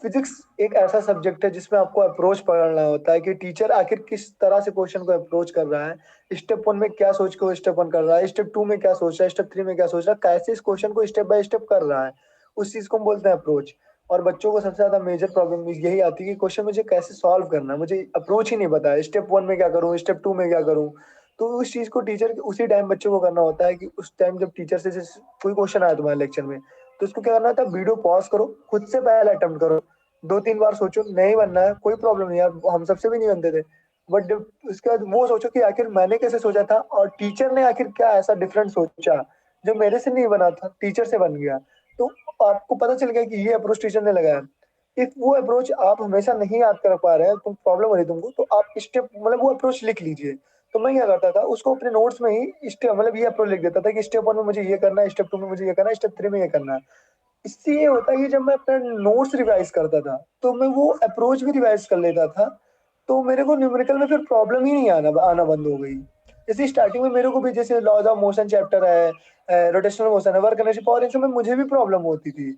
फिजिक्स एक ऐसा सब्जेक्ट है जिसमें आपको अप्रोच पढ़ना होता है, कि टीचर आखिर किस तरह से क्वेश्चन को अप्रोच कर रहा है, स्टेप वन में क्या सोच के वो स्टेप वन कर रहा है, स्टेप टू में क्या सोच रहा है, स्टेप थ्री में क्या सोच रहा है, कैसे इस क्वेश्चन को स्टेप बाय स्टेप कर रहा है, उस चीज को हम बोलते हैं अप्रोच। और बच्चों को सबसे ज्यादा मेजर प्रॉब्लम यही आती है कि क्वेश्चन मुझे कैसे सॉल्व करना है, मुझे अप्रोच ही नहीं पता है, स्टेप वन में क्या करूँ, स्टेप टू में क्या करूँ। तो उस चीज को टीचर उसी टाइम बच्चों को करना होता है, कि उस टाइम जब टीचर से जैसे कोई क्वेश्चन आया तुम्हारे लेक्चर में, तो उसको क्या करना होता है, वीडियो पॉज करो, खुद से पहले अटेम्प्ट करो, 2-3 बार सोचो, नहीं बनना है कोई प्रॉब्लम नहीं यार, हम सबसे भी नहीं बनते थे। बट जब उसके बाद वो सोचो कि आखिर मैंने कैसे सोचा था, और टीचर ने आखिर क्या ऐसा डिफरेंट सोचा जो मेरे से नहीं बना था, टीचर से बन गया। तो आपको पता चल गया कि ये अप्रोच टीचर ने लगाया। इफ वो अप्रोच आप हमेशा नहीं याद कर पा रहे हैं, तुम प्रॉब्लम हो रही है तुमको, तो आप स्टेप मतलब वो अप्रोच लिख लीजिए। तो मैं क्या करता था, उसको अपने नोट्स में ही स्टेप मतलब ये अप्रोच लिख देता था, कि स्टेप वन में मुझे ये करना है, स्टेप टू में मुझे ये करना है, स्टेप थ्री में ये करना है। इससे ये होता है कि जब मैं अपना नोट्स रिवाइज करता था, तो मैं वो अप्रोच भी रिवाइज कर लेता था। तो मेरे को न्यूमेरिकल में फिर प्रॉब्लम ही नहीं आना आना बंद हो गई। जैसे स्टार्टिंग में मेरे को भी जैसे लॉज ऑफ मोशन चैप्टर है, रोटेशनल मोशन है, वर्क एनर्जी पावर, इन सब में मुझे भी प्रॉब्लम होती थी।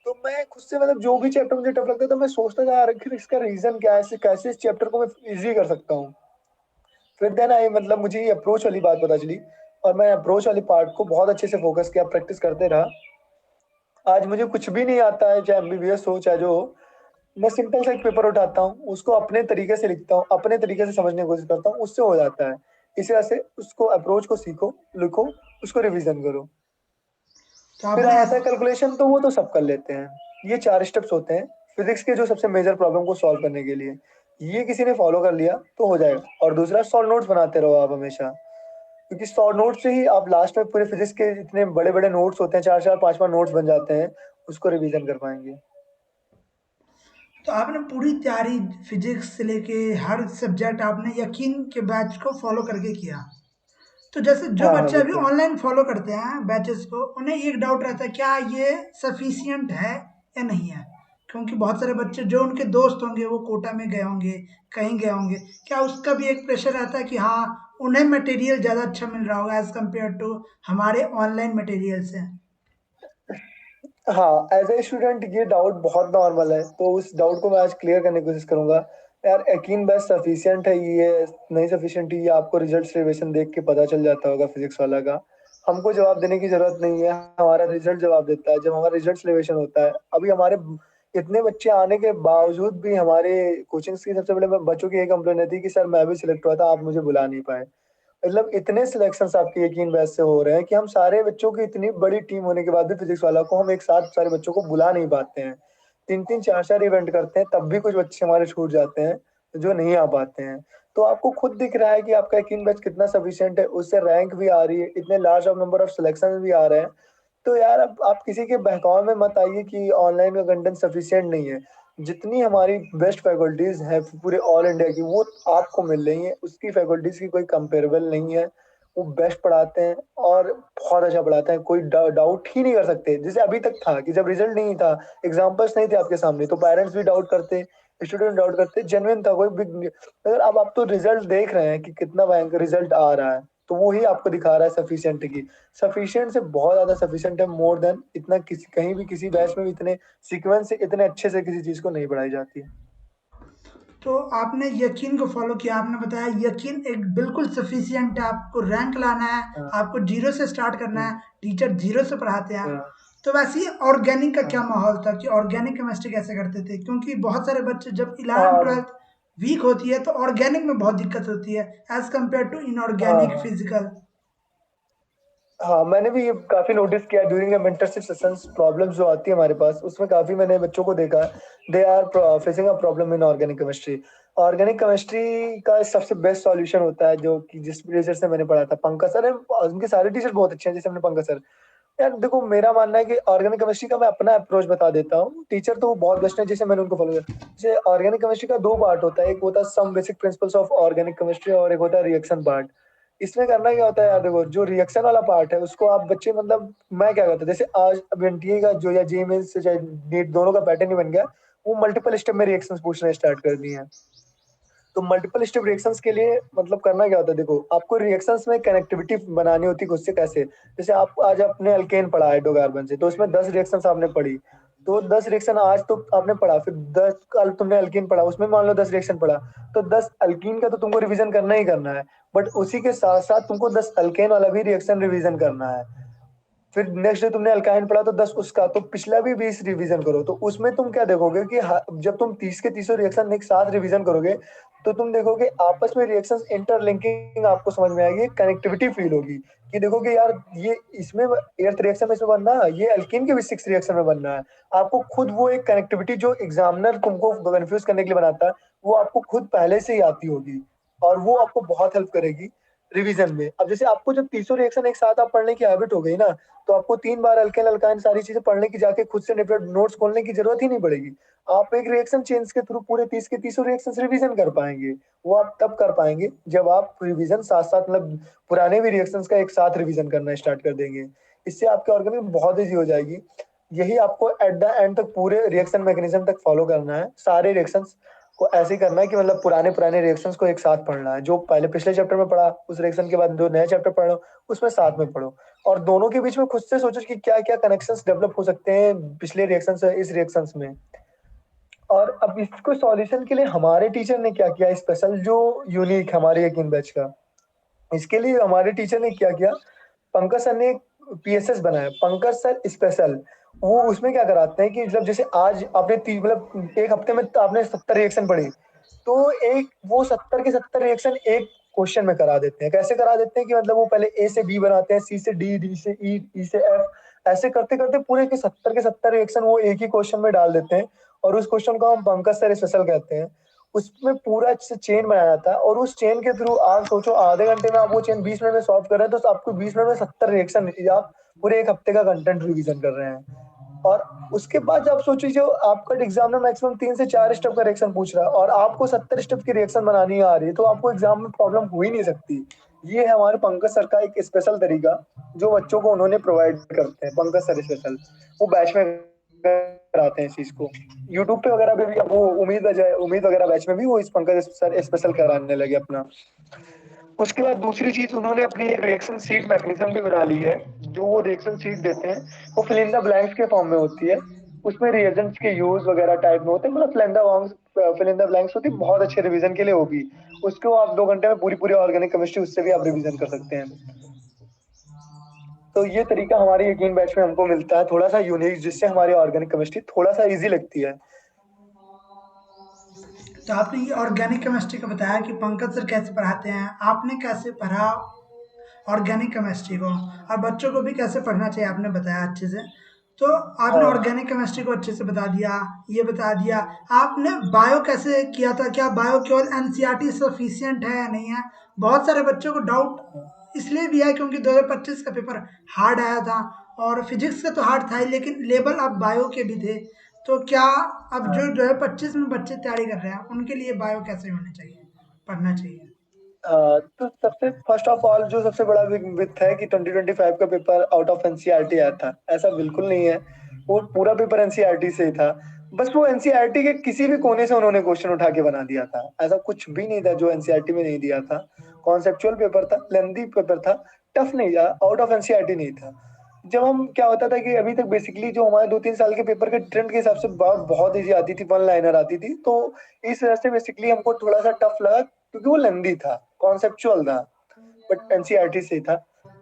तो मैं खुद से मतलब जो भी चैप्टर मुझे टफ लगता था, मैं सोचता था यार आखिर इसका रीजन क्या है, कैसे इस चैप्टर को मैं इजी कर सकता हूँ। फिर देन आई मतलब मुझे ये अप्रोच वाली बात पता चली, और मैं अप्रोच वाली पार्ट को बहुत अच्छे से फोकस किया, प्रैक्टिस करते रहा। आज मुझे कुछ भी नहीं आता है, चाहे एमबीबीएस हो चाहे जो हो, मैं सिंपल सा एक पेपर उठाता हूँ, उसको अपने तरीके से लिखता हूँ, अपने तरीके से समझने की कोशिश करता हूँ, उससे हो जाता है। इसी वजह से उसको अप्रोच को सीखो, लिखो, उसको रिवीजन करो। तो फिर आ आपने जाता है कैलकुलेशन, तो वो तो सब कर लेते हैं। ये 4 स्टेप्स होते हैं फिजिक्स के, जो सबसे मेजर प्रॉब्लम को सॉल्व करने के लिए। ये किसी ने फॉलो कर लिया तो हो जाएगा। और दूसरा, शॉर्ट नोट्स बनाते रहो आप हमेशा, क्योंकि शॉर्ट नोट्स से ही आप लास्ट में पूरे फिजिक्स के इतने बड़े बड़े नोट्स होते हैं, 4-4 5-5 नोट्स बन जाते हैं, उसको रिवीजन कर पाएंगे। तो आपने पूरी तैयारी फिजिक्स से लेके हर सब्जेक्ट आपने यकीन के बैच को फॉलो करके किया। तो जैसे जो हाँ हाँ बच्चे अभी बिल्कुल। ऑनलाइन फॉलो करते हैं बैचेस को, उन्हें एक डाउट रहता है क्या ये सफिशियंट है या नहीं है, क्योंकि बहुत सारे बच्चे जो उनके दोस्त होंगे वो कोटा में गए होंगे, कहीं गए होंगे, क्या उसका भी एक प्रेशर रहता है कि हाँ उन्हें मटेरियल ज़्यादा अच्छा मिल रहा होगा एज कम्पेयर टू हमारे ऑनलाइन मटेरियल से? हाँ, एज ए स्टूडेंट ये डाउट बहुत नॉर्मल है, तो उस डाउट को मैं आज क्लियर करने की कोशिश करूंगा। यार यकीन बस सफिशिएंट है ये, नहीं सफिशिएंट ये आपको रिजल्ट रिलेशन देख के पता चल जाता होगा फिजिक्स वाला का। हमको जवाब देने की जरूरत नहीं है, हमारा रिजल्ट जवाब देता है। जब हमारा रिजल्ट रिलेशन होता है, अभी हमारे इतने बच्चे आने के बावजूद भी हमारे कोचिंग्स की सबसे बड़े बच्चों की ये कंप्लेन रहती है कि सर मैं भी सिलेक्ट हुआ था, आप मुझे बुला नहीं पाए। मतलब इतने सिलेक्शंस आपके यकीन बैच से हो रहे हैं कि हम सारे बच्चों की इतनी बड़ी टीम होने के बाद भी फिजिक्स वाला को हम एक साथ सारे बच्चों को बुला नहीं पाते हैं। 3-3 4-4 इवेंट करते हैं तब भी कुछ बच्चे हमारे छूट जाते हैं जो नहीं आ पाते हैं। तो आपको खुद दिख रहा है कि आपका यकीन बैच कितना सफिशिएंट है, उससे रैंक भी आ रही है, इतने large of number of selection भी आ रहे हैं। तो यार अब आप किसी के बहकावे में मत आइए कि ऑनलाइन का कंटेंट सफिशिएंट नहीं है। जितनी हमारी बेस्ट फैकल्टीज हैं पूरे ऑल इंडिया की वो आपको मिल रही हैं, उसकी फैकल्टीज की कोई कंपेरेबल नहीं है। वो बेस्ट पढ़ाते हैं और बहुत अच्छा पढ़ाते हैं, कोई डाउट ही नहीं कर सकते। जैसे अभी तक था कि जब रिजल्ट नहीं था, एग्जाम्पल्स नहीं थे आपके सामने, तो पेरेंट्स भी डाउट करते, स्टूडेंट डाउट करते, जेन्युइन था, कोई बिग। अगर अब आप तो रिजल्ट देख रहे हैं कि कितना भयंकर रिजल्ट आ रहा है, तो वो ही आपको दिखा रहा है सफिशिएंट की। सफिशिएंट से बहुत ज्यादा सफिशिएंट है, मोर देन इतना किसी कहीं भी किसी बैच में भी इतने सीक्वेंस से इतने अच्छे से किसी चीज को नहीं पढ़ाई जाती है। तो आपने यकीन को फॉलो किया, आपने बताया यकीन एक बिल्कुल सफिशिएंट है, आपको रैंक लाना है, हाँ, आपको जीरो से स्टार्ट करना हम्म, है, टीचर जीरो से पढ़ाते हैं। हाँ, तो वैसे ही ऑर्गेनिक का क्या हाँ, माहौल था कि ऑर्गेनिक केमिस्ट्री कैसे करते थे? क्योंकि बहुत सारे बच्चे जब 11 और 12 वीक होती है तो ऑर्गेनिक में बहुत दिक्कत होती है एज कम्पेयर टू इनऑर्गेनिक हाँ, फिजिकल। हाँ, मैंने भी ये काफी नोटिस किया during the mentorship sessions, problems जो आती है हमारे पास उसमें काफी मैंने बच्चों को देखा है। They are facing a problem in organic chemistry. Organic chemistry का सबसे बेस्ट सॉल्यूशन होता है जो कि जिस टीचर से मैंने पढ़ा था, पंकज सर है। उनके सारे टीचर बहुत अच्छे हैं, जैसे हमने पंकज सर। यार देखो, मेरा मानना है कि ऑर्गेनिक केमिस्ट्री का मैं अपना अप्रोच बता देता हूँ। टीचर तो वो बहुत बेस्ट है, जैसे मैंने उनको फॉलो किया। जैसे ऑर्गेनिक केमिस्ट्री का दो पार्ट होता है, एक होता है some basic principles of organic chemistry और एक होता है रिएक्शन पार्ट। इसमें करना क्या होता है यार, देखो जो रिएक्शन वाला पार्ट है उसको आप बच्चे मतलब मैं क्या करता हूँ, जैसे आज अब एनटीए का जो या जेईई से चाहे नीट दोनों का पैटर्न ही बन गया। वो मल्टीपल स्टेप में रिएक्शंस पूछना स्टार्ट कर दिए हैं। तो मल्टीपल स्टेप रिएक्शंस के लिए मतलब करना क्या होता है, देखो आपको रिएक्शंस में कनेक्टिविटी बनानी होती है खुद से। कैसे? जैसे आप आज आपने अल्केन पढ़ा हाइड्रोकार्बन से, तो उसमें 10 रिएक्शंस आपने पढ़ी। तो 10 रिएक्शन आज तो आपने पढ़ा, फिर 10 कल तुमने अल्कीन पढ़ा, उसमें मान लो 10 रिएक्शन पढ़ा। तो 10 अल्कीन का तो तुमको रिवीजन करना ही करना है। बट उसी के साथ साथ तुमको 10 अल्केन वाला भी रिएक्शन रिवीजन करना है। फिर नेक्स्ट डे तुमने अल्काइन पढ़ा तो 10 उसका, तो पिछला भी 20 रिवीजन करो। तो उसमें तुम क्या देखोगे कि जब तुम 30 के 30 रिएक्शन एक साथ रिवीजन करोगे, तो तुम देखोगे आपस में रिएक्शंस इंटरलिंकिंग आपको समझ में आएगी, कनेक्टिविटी फील होगी कि देखोगे यार ये इसमें एर्थ रिएक्शन में इसमें बनना है, ये अल्कीन के भी 6 रिएक्शन में बनना है। आपको खुद वो एक कनेक्टिविटी जो एग्जामिनर तुमको कंफ्यूज करने के लिए बनाता है, वो आपको खुद पहले से ही आती होगी और वो आपको बहुत हेल्प करेगी रिवीजन में। अब जैसे आपको जब तीसों रिएक्शन एक साथ आप पढ़ने की हैबिट हो गई ना, तो आपको 3 बार अल्केन अल्काइन सारी चीजें पढ़ने की जाके खुद से नोट्स खोलने की जरूरत ही नहीं पड़ेगी। आप एक रिएक्शन चेंज के थ्रू पूरे 30 के 30 रिएक्शन रिवीजन कर पाएंगे। वो आप तब कर पाएंगे जब आप रिवीजन साथ साथ मतलब पुराने भी रिएक्शंस का एक साथ रिवीजन करना स्टार्ट कर देंगे। इससे आपके ऑर्गेनिज्म बहुत ईजी हो जाएगी। यही आपको एट द एंड तक पूरे रिएक्शन मैकेनिज्म तक फॉलो करना है। सारे रिएक्शंस को ऐसे ही करना है कि मतलब पुराने पुराने रिएक्शंस को एक साथ पढ़ना है। जो पहले पिछले चैप्टर में पढ़ा उस रिएक्शन के बाद जो नया चैप्टर पढ़ रहे हो उसमें साथ में पढ़ो। और दोनों के बीच में खुद से सोचो कि क्या क्या कनेक्शंस डेवलप हो सकते हैं पिछले रिएक्शन से इस रिएक्शंस में। और अब इसको सॉल्यूशन के लिए हमारे टीचर ने क्या किया स्पेशल, जो यूनिक हमारे यकीन बैच का, इसके लिए हमारे टीचर ने क्या किया, पंकज सर ने पीएसएस बनाया, पंकज सर स्पेशल। वो उसमें क्या कराते हैं कि मतलब जैसे आज आपने मतलब एक हफ्ते में तो आपने 70 रिएक्शन पढ़ी, तो एक वो 70 के 70 रिएक्शन एक क्वेश्चन में करा देते हैं। कैसे करा देते हैं कि मतलब वो पहले ए से बी बनाते हैं, सी से डी, डी से ई, ई से एफ, ऐसे करते करते पूरे के 70 रिएक्शन वो एक ही क्वेश्चन में डाल देते हैं। और उस क्वेश्चन को हम पंकज सर स्पेशल कहते हैं। उसमें पूरा अच्छे से चेन बनाया जाता है और उस चेन के थ्रू आप सोचो आधे घंटे में आप वो चेन 20 मिनट में सॉल्व कर रहे हैं, तो आपको 20 मिनट में 70 रिएक्शन आप पूरे एक हफ्ते का कंटेंट रिवीजन कर रहे हैं। और उसके बाद जब सोचिए जो आपका एग्जाम में मैक्सिमम 3 से 4 स्टेप का रिएक्शन पूछ रहा है और आपको 70 स्टेप की रिएक्शन बनानी आ रही है, तो आपको एग्जाम में प्रॉब्लम हो ही नहीं सकती। ये है हमारे पंकज सर का एक स्पेशल तरीका जो बच्चों को उन्होंने प्रोवाइड करते हैं, पंकज सर स्पेशल। वो बैच में कराते हैं इस चीज को। यूट्यूब पे वगैरह पे भी अब वो उम्मीद वगैरह बैच में भी वो इस पंकज सर स्पेशल कराने लगे अपना। उसके बाद दूसरी चीज उन्होंने अपनी एक रिएक्शन सीट मैकेनिज्म भी बना ली है। जो वो रिएक्शन सीट देते हैं वो फिल इन द ब्लैंक्स के फॉर्म में होती है। उसमें रिएजेंट्स के यूज वगैरह टाइप में होते हैं, मतलब फिल इन द ब्लैंक्स होती है, बहुत अच्छे रिवीजन के लिए होगी। उसको आप 2 घंटे में पूरी पूरी ऑर्गेनिक केमिस्ट्री उससे भी आप रिवीजन कर सकते हैं। तो ये तरीका हमारे यकीन बैच में हमको मिलता है थोड़ा सा यूनिक, जिससे हमारी ऑर्गेनिक केमिस्ट्री थोड़ा सा इजी लगती है। तो आपने ये ऑर्गेनिक केमिस्ट्री का बताया कि पंकज सर कैसे पढ़ाते हैं, आपने कैसे पढ़ा ऑर्गेनिक केमिस्ट्री को, और बच्चों को भी कैसे पढ़ना चाहिए आपने बताया अच्छे से। तो आपने हाँ ऑर्गेनिक केमिस्ट्री को अच्छे से बता दिया, ये बता दिया। आपने बायो कैसे किया था, क्या बायो केवल एनसीईआरटी सफिशिएंट है या नहीं है? बहुत सारे बच्चों को डाउट इसलिए भी है क्योंकि 2025 का पेपर हार्ड आया था, और फिजिक्स का तो हार्ड था ही, लेकिन लेवल अब बायो के भी थे। तो क्या अब जो हाँ। 2025 में बच्चे तैयारी कर रहे हैं उनके लिए बायो कैसे होने चाहिए, पढ़ना चाहिए? तो सबसे फर्स्ट ऑफ ऑल जो सबसे बड़ा विथ है कि 2025 का पेपर आउट ऑफ एनसीईआरटी आया था, ऐसा बिल्कुल नहीं है। वो पूरा पेपर एनसीईआरटी से ही था। बस वो एनसीईआरटी के किसी भी कोने से उन्होंने क्वेश्चन उठा के बना दिया था। ऐसा कुछ भी नहीं था जो एनसीईआरटी में नहीं दिया था। कॉन्सेप्चुअल पेपर था, लेंथी पेपर था, टफ नहीं था, आउट ऑफ एनसीईआरटी नहीं था। जब हम क्या होता था कि अभी तक बेसिकली जो हमारे 2-3 साल के पेपर के ट्रेंड के हिसाब से बहुत ईज़ी आती थी, वन लाइनर आती थी। तो इस वजह से बेसिकली हमको थोड़ा-सा टफ लगा क्योंकि वो लेंथी था, कॉन्सेप्चुअल था, बट एनसीईआरटी से ही था।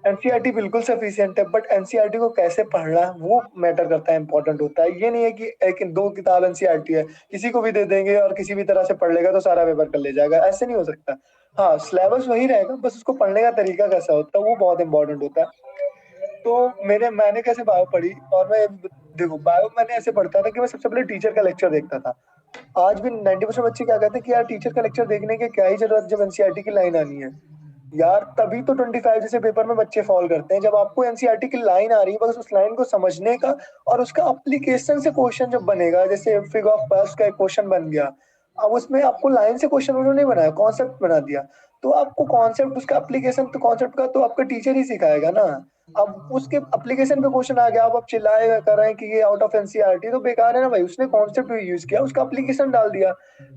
एनसीईआरटी बिल्कुल सफिशिएंट है, बट एनसीईआरटी को कैसे पढ़ना है वो मैटर करता है, इम्पोर्टेंट होता है। ये नहीं है कि 1-2 किताब एनसीईआरटी है, किसी को भी दे देंगे और किसी भी तरह से पढ़ लेगा तो सारा पेपर कर ले जाएगा, ऐसे नहीं हो सकता। हाँ, सिलेबस वही रहेगा, बस उसको पढ़ने का तरीका कैसा होता है वो बहुत इम्पोर्टेंट होता है। तो मैंने कैसे बायो पढ़ी, और मैं देखो बायो मैंने ऐसे पढ़ता था कि मैं सबसे पहले टीचर का लेक्चर देखता था। आज भी 90% बच्चे क्या कहते हैं कि यार टीचर का लेक्चर देखने की क्या ही जरूरत जब एनसीईआरटी की लाइन आनी है। यार तभी तो 25 जैसे पेपर में बच्चे फॉल करते हैं, जब आपको एनसीईआरटी की लाइन आ रही है, बस उस लाइन को समझने का और उसका एप्लीकेशन से क्वेश्चन जब बनेगा, जैसे फिग ऑफ पास्ट का एक क्वेश्चन बन गया। अब उसमें आपको लाइन से क्वेश्चन उन्होंने नहीं बनाया, कॉन्सेप्ट बना दिया। तो आपको कॉन्सेप्ट, उसका एप्लीकेशन तो कॉन्सेप्ट का तो आपका टीचर ही सिखाएगा ना। अब उसके एप्लीकेशन पे क्वेश्चन आ गया, अब आप चिल्लाए कर रहे हैं कि ये आउट ऑफ एनसीईआरटी, तो बेकार है ना भाई। उसने कॉन्सेप्ट यूज किया, उसका एप्लीकेशन डाल दिया।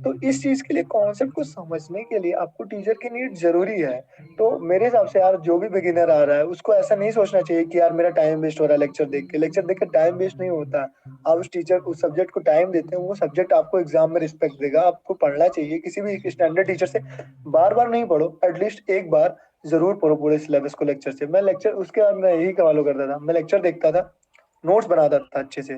तो इस चीज के लिए कॉन्सेप्ट को समझने के लिए आपको टीचर की नीड जरूरी है। तो मेरे हिसाब से यार जो भी बिगिनर आ रहा है उसको ऐसा नहीं सोचना चाहिए कि यार मेरा टाइम वेस्ट हो रहा है लेक्चर देख के। लेक्चर देख के टाइम वेस्ट नहीं होता। आप उस टीचर उस सब्जेक्ट को टाइम देते हैं, वो सब्जेक्ट आपको एग्जाम में रिस्पेक्ट देगा। आपको पढ़ना चाहिए किसी भी स्टैंडर्ड टीचर से। बार बार नहीं पढ़ो, एटलीस्ट एक बार जरूर पढ़ो पूरे सिलेबस को लेक्चर से। मैं लेक्चर उसके बाद मैं यही फॉलो करता था, मैं लेक्चर देखता था, नोट्स बनाता था अच्छे से।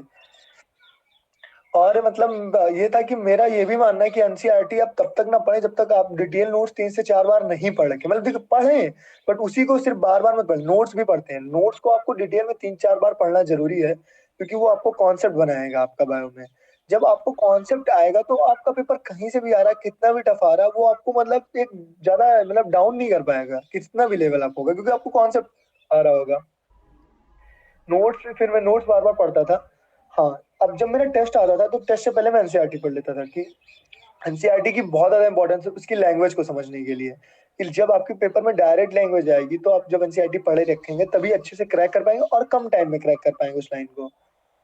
और मतलब ये था कि मेरा ये भी मानना है कि एनसीईआरटी आप तब तक ना पढ़े जब तक आप डिटेल नोट्स 3 से 4 बार नहीं पढ़ के, मतलब देखो पढ़ें, बट उसी को सिर्फ बार बार मत पढ़ें। नोट्स भी पढ़ते हैं, नोट्स को आपको डिटेल में 3-4 बार पढ़ना जरूरी है, क्योंकि वो आपको कॉन्सेप्ट बनाएगा आपका बायो में। जब आपको कॉन्सेप्ट आएगा तो आपका पेपर कहीं से भी आ रहा है, कितना भी टफ आ रहा है, वो आपको मतलब एक ज्यादा मतलब डाउन नहीं कर पाएगा, कितना भी लेवल आप होगा, क्योंकि आपको कॉन्सेप्ट आ रहा होगा। नोट्स फिर मैं नोट्स बार बार पढ़ता था। हाँ, अब जब मेरा टेस्ट आता था तो टेस्ट से पहले मैं एनसीईआरटी पढ़ लेता था कि एनसीईआरटी की बहुत ज्यादा इंपॉर्टेंस है उसकी लैंग्वेज को समझने के लिए, कि जब आपके पेपर में डायरेक्ट लैंग्वेज आएगी तो आप जब एनसीईआरटी पढ़े रखेंगे तभी अच्छे से क्रैक कर पाएंगे और कम टाइम में क्रैक कर पाएंगे उस लाइन को।